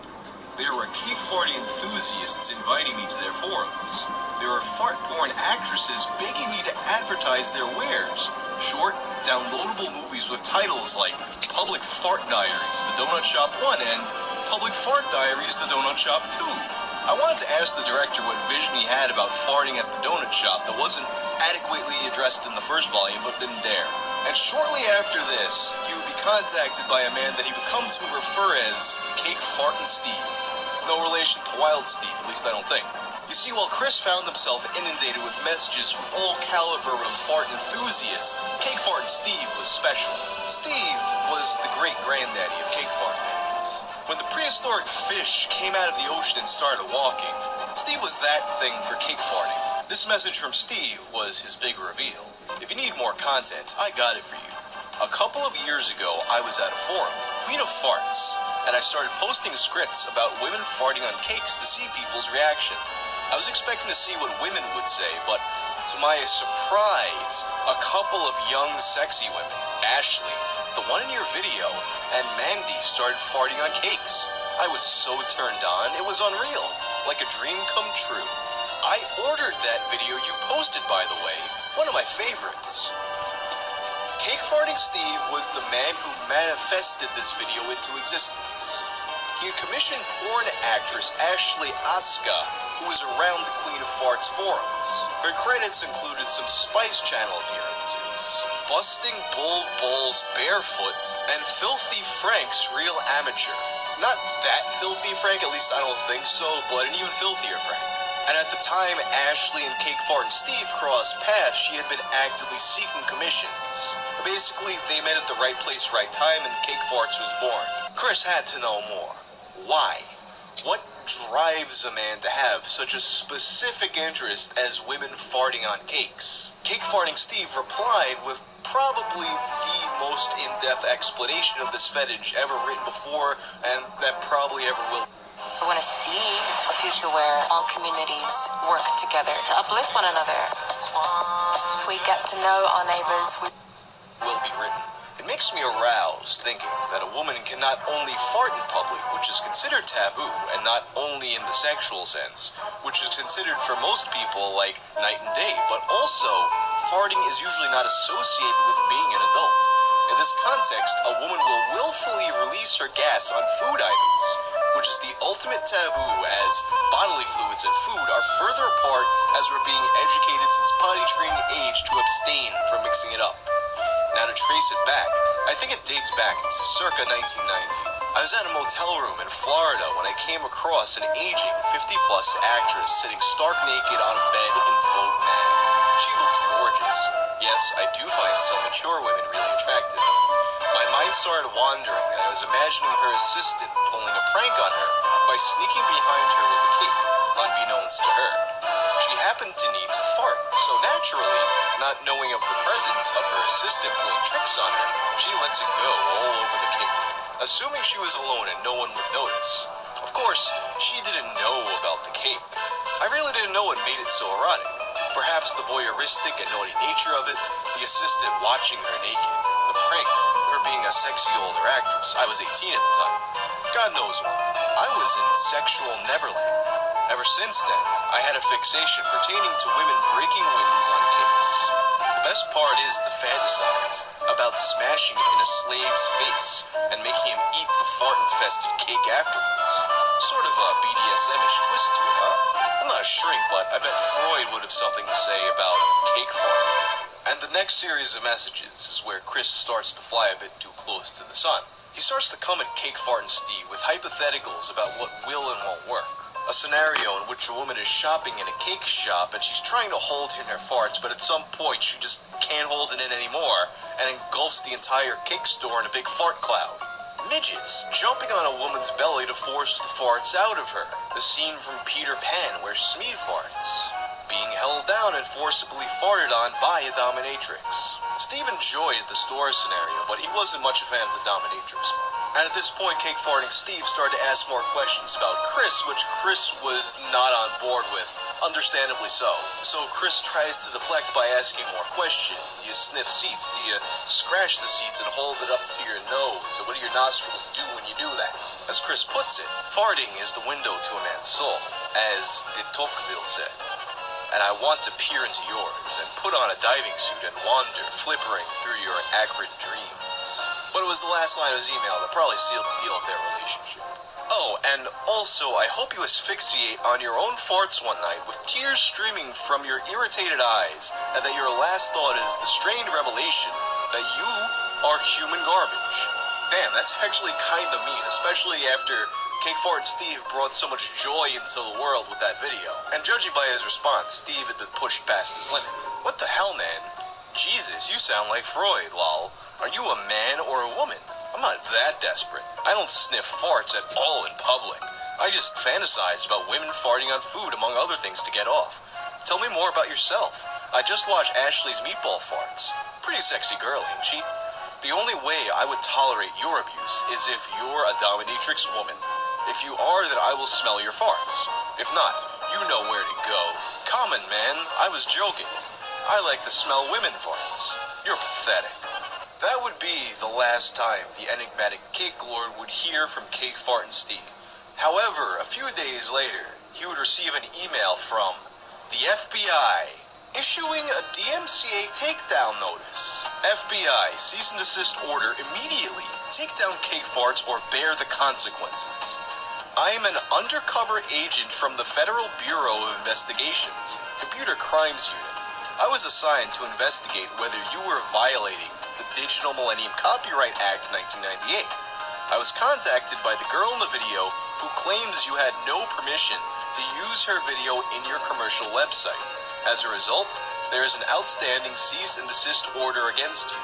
There were cake farting enthusiasts inviting me to their forums. There are fart porn actresses begging me to advertise their wares. Short, downloadable movies with titles like Public Fart Diaries, The Donut Shop 1, and Public Fart Diaries, The Donut Shop 2. I wanted to ask the director what vision he had about farting at the donut shop that wasn't adequately addressed in the first volume, but didn't dare. And shortly after this, he would be contacted by a man that he would come to refer as Cake Fartin' Steve. No relation to Wild Steve, at least I don't think. You see, while Chris found himself inundated with messages from all caliber of fart enthusiasts, Cake Fartin' Steve was special. Steve was the great-granddaddy of cake fart fans. When the prehistoric fish came out of the ocean and started walking, Steve was that thing for cake farting. This message from Steve was his big reveal. If you need more content, I got it for you. A couple of years ago, I was at a forum, Queen of Farts, and I started posting scripts about women farting on cakes to see people's reaction. I was expecting to see what women would say, but to my surprise, a couple of young, sexy women, Ashley, the one in your video, and Mandy started farting on cakes. I was so turned on, it was unreal, like a dream come true. I ordered that video you posted, by the way, one of my favorites. Cake Farting Steve was the man who manifested this video into existence. He had commissioned porn actress Ashley Aska, who was around the Queen of Farts forums. Her credits included some Spice Channel appearances, Busting Bull Balls Barefoot, and Filthy Frank's Real Amateur. Not that filthy Frank, at least I don't think so, but an even filthier Frank. And at the time Ashley and Cake Fartin' Steve crossed paths, she had been actively seeking commissions. Basically, they met at the right place, right time, and Cake Farts was born. Chris had to know more. Why? What drives a man to have such a specific interest as women farting on cakes? Cake Farting Steve replied with probably the most in-depth explanation of this fetish ever written before, and that probably ever will. I want to see a future where all communities work together to uplift one another. If we get to know our neighbors, will be written. It makes me aroused thinking that a woman can not only fart in public, which is considered taboo, and not only in the sexual sense, which is considered for most people like night and day, but also farting is usually not associated with being an adult. In this context, a woman will willfully release her gas on food items, which is the ultimate taboo, as bodily fluids and food are further apart as we're being educated since potty training age to abstain from mixing it up. Now to trace it back, I think it dates back to circa 1990. I was at a motel room in Florida when I came across an aging 50-plus actress sitting stark naked on a bed in Vogue mag. She looked gorgeous. Yes, I do find some mature women really attractive. My mind started wandering, and I was imagining her assistant pulling a prank on her by sneaking behind her with a cake, unbeknownst to her. She happened to need to fart, so naturally, not knowing of the presence of her assistant playing tricks on her, she lets it go all over the cake, assuming she was alone and no one would notice. Of course, she didn't know about the cake. I really didn't know what made it so erotic. Perhaps the voyeuristic and naughty nature of it, the assistant watching her naked, the prank, her being a sexy older actress. I was 18 at the time. God knows what. I was in sexual Neverland. Ever since then, I had a fixation pertaining to women breaking wings on cakes. The best part is the fantasize about smashing it in a slave's face and making him eat the fart-infested cake afterwards. Sort of a BDSM-ish twist to it, huh? I'm not a shrink, but I bet Freud would have something to say about cake farting. And the next series of messages is where Chris starts to fly a bit too close to the sun. He starts to come at Cake Fart and Steve with hypotheticals about what will and won't work. A scenario in which a woman is shopping in a cake shop and she's trying to hold in her farts, but at some point she just can't hold it in anymore and engulfs the entire cake store in a big fart cloud. Midgets jumping on a woman's belly to force the farts out of her. The scene from Peter Pan where Smee farts. Being held down and forcibly farted on by a dominatrix. Steve enjoyed the store scenario, but he wasn't much a fan of the dominatrix one. And at this point, Cake Farting Steve started to ask more questions about Chris, which Chris was not on board with, understandably so. So Chris tries to deflect by asking more questions. Do you sniff seats? Do you scratch the seats and hold it up to your nose? Or what do your nostrils do when you do that? As Chris puts it, farting is the window to a man's soul, as de Tocqueville said. And I want to peer into yours and put on a diving suit and wander, flippering through your acrid dreams. But it was the last line of his email that probably sealed the deal of their relationship. Oh, and also, I hope you asphyxiate on your own farts one night with tears streaming from your irritated eyes, and that your last thought is the strained revelation that you are human garbage. Damn, that's actually kind of mean, especially after Cake Fart and Steve brought so much joy into the world with that video. And judging by his response, Steve had been pushed past his limit. What the hell, man? Jesus, you sound like Freud, lol. Are you a man or a woman? I'm not that desperate. I don't sniff farts at all in public. I just fantasize about women farting on food, among other things, to get off. Tell me more about yourself. I just watched Ashley's meatball farts. Pretty sexy girl, ain't she? The only way I would tolerate your abuse is if you're a dominatrix woman. If you are, then I will smell your farts. If not, you know where to go. Common, man. I was joking. I like to smell women farts. You're pathetic. That would be the last time the enigmatic Cake Lord would hear from Cake Fart and Steve. However, a few days later, he would receive an email from the FBI issuing a DMCA takedown notice. FBI, cease and desist order immediately. Take down Cake Farts or bear the consequences. I am an undercover agent from the Federal Bureau of Investigations, Computer Crimes Unit. I was assigned to investigate whether you were violating the Digital Millennium Copyright Act 1998. I was contacted by the girl in the video who claims you had no permission to use her video in your commercial website. As a result, there is an outstanding cease and desist order against you.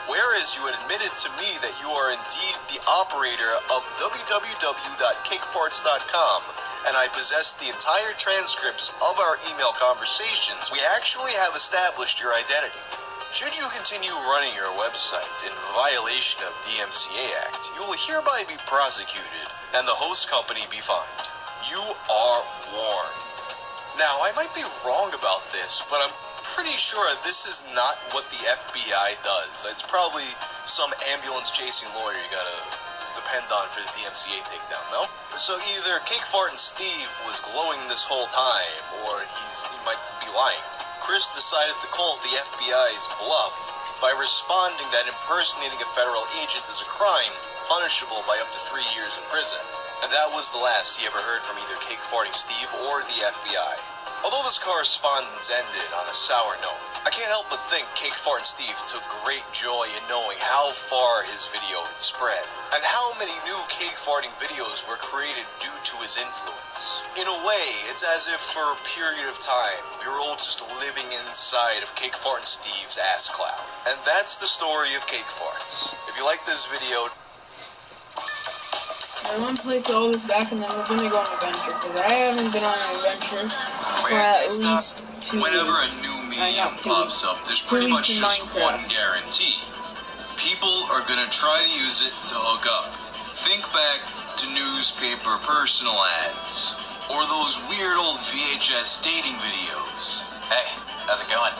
Whereas you had admitted to me that you are indeed the operator of www.cakefarts.com, and I possess the entire transcripts of our email conversations, we actually have established your identity. Should you continue running your website in violation of DMCA Act, you will hereby be prosecuted and the host company be fined. You are warned. Now, I might be wrong about this, but I'm pretty sure this is not what the FBI does. It's probably some ambulance-chasing lawyer you gotta depend on for the DMCA takedown, no? So either Cake Fart and Steve was glowing this whole time, or he might be lying. Chris decided to call the FBI's bluff by responding that impersonating a federal agent is a crime punishable by up to 3 years in prison. And that was the last he ever heard from either Cake Farting Steve or the FBI. Although this correspondence ended on a sour note, I can't help but think Cake Fart and Steve took great joy in knowing how far his video had spread, and how many new cake farting videos were created due to his influence. In a way, it's as if for a period of time, we were all just living inside of Cake Fart and Steve's ass cloud. And that's the story of Cake Farts. If you like this video, I'm gonna place all this back and then we're gonna go on an adventure, because I haven't been on an adventure for at least 2 weeks. Whenever a new medium pops up, there's pretty much just one guarantee. People are gonna try to use it to hook up. Think back to newspaper personal ads, or those weird old VHS dating videos. Hey, how's it going?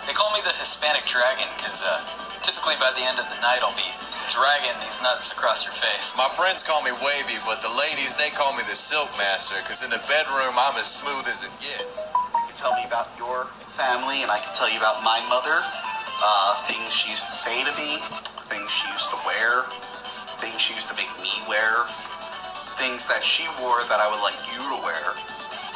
They call me the Hispanic Dragon, because typically by the end of the night I'll be dragging these nuts across your face. My friends call me Wavy, but the ladies, they call me the Silk Master, because in the bedroom, I'm as smooth as it gets. You can tell me about your family, and I can tell you about my mother. Things she used to say to me, things she used to wear, things she used to make me wear, things that she wore that I would like you to wear.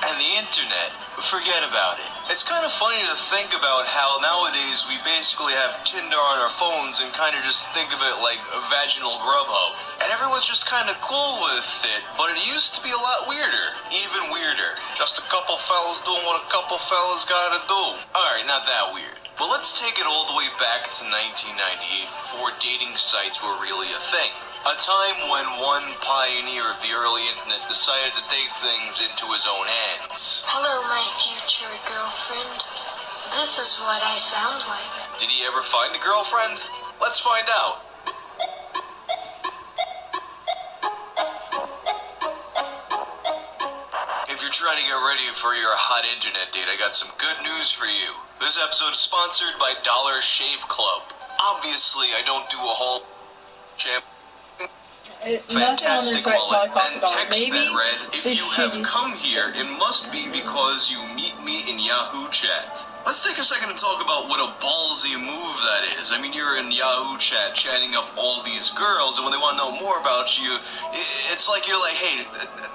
And the internet, forget about it. It's kind of funny to think about how nowadays we basically have Tinder on our phones and kind of just think of it like a vaginal Grubhub. And everyone's just kind of cool with it, but it used to be a lot weirder. Even weirder. Just a couple fellas doing what a couple fellas gotta do. Alright, not that weird. But let's take it all the way back to 1998 before dating sites were really a thing. A time when one pioneer of the early internet decided to take things into his own hands. Hello, my future girlfriend. This is what I sound like. Did he ever find a girlfriend? Let's find out. If you're trying to get ready for your hot internet date, I got some good news for you. This episode is sponsored by Dollar Shave Club. Obviously, I don't do a whole champ. Nothing on their site probably talks about maybe if you have come here, it must be because you meet me in Yahoo Chat. Let's take a second to talk about what a ballsy move that is. I mean, you're in Yahoo Chat chatting up all these girls, and when they want to know more about you, it's like you're like, hey,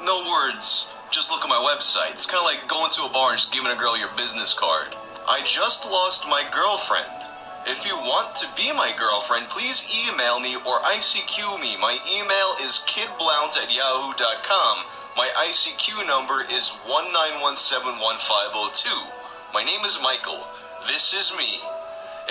no words, just look at my website. It's kind of like going to a bar and just giving a girl your business card. I just lost my girlfriend. If you want to be my girlfriend, please email me or ICQ me. My email is kidblount@yahoo.com. My ICQ number is 1917150. My name is Michael. This is me.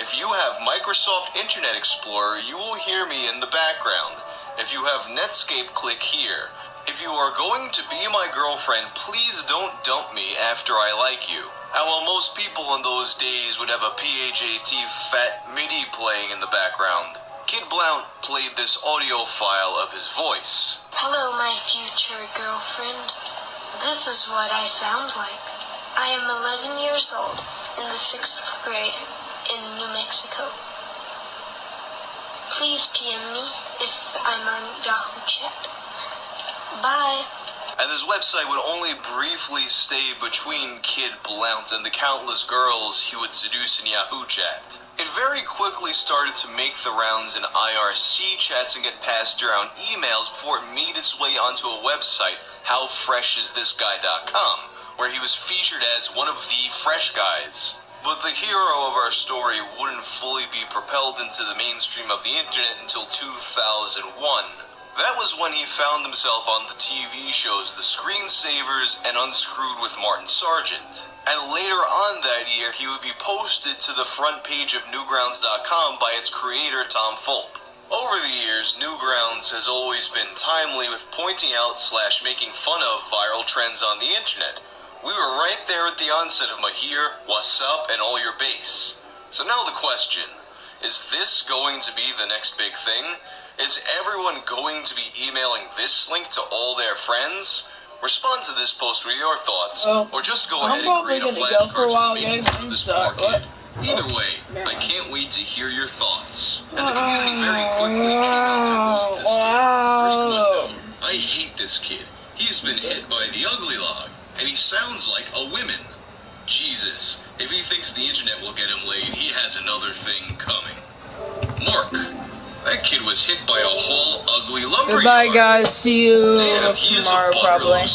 If you have Microsoft Internet Explorer, you will hear me in the background. If you have Netscape, click here. If you are going to be my girlfriend, please don't dump me after I like you. And while most people in those days would have a PHAT fat MIDI playing in the background, Kid Blount played this audio file of his voice. Hello, my future girlfriend. This is what I sound like. I am 11 years old in the 6th grade in New Mexico. Please PM me if I'm on Yahoo Chat. Bye. And this website would only briefly stay between Kid Blount and the countless girls he would seduce in Yahoo Chat. It very quickly started to make the rounds in IRC chats and get passed around emails before it made its way onto a website, HowFreshIsThisGuy.com, where he was featured as one of the fresh guys. But the hero of our story wouldn't fully be propelled into the mainstream of the internet until 2001. That was when he found himself on the TV shows The Screensavers and Unscrewed with Martin Sargent. And later on that year, he would be posted to the front page of Newgrounds.com by its creator, Tom Fulp. Over the years, Newgrounds has always been timely with pointing out / making fun of viral trends on the internet. We were right there at the onset of Mahir, What's Up, and All Your Base. So now the question, is this going to be the next big thing? Is everyone going to be emailing this link to all their friends? Respond to this post with your thoughts, or just go ahead and create a flashcard to make it into this market. Either way, I can't wait to hear your thoughts. And the community very quickly came out to host this video. I hate this kid. He's been hit by the ugly log, and he sounds like a woman. Jesus, if he thinks the internet will get him laid, he has another thing coming. Mark. That kid was hit by a whole ugly lumberyard. Goodbye, guys. See you tomorrow, probably.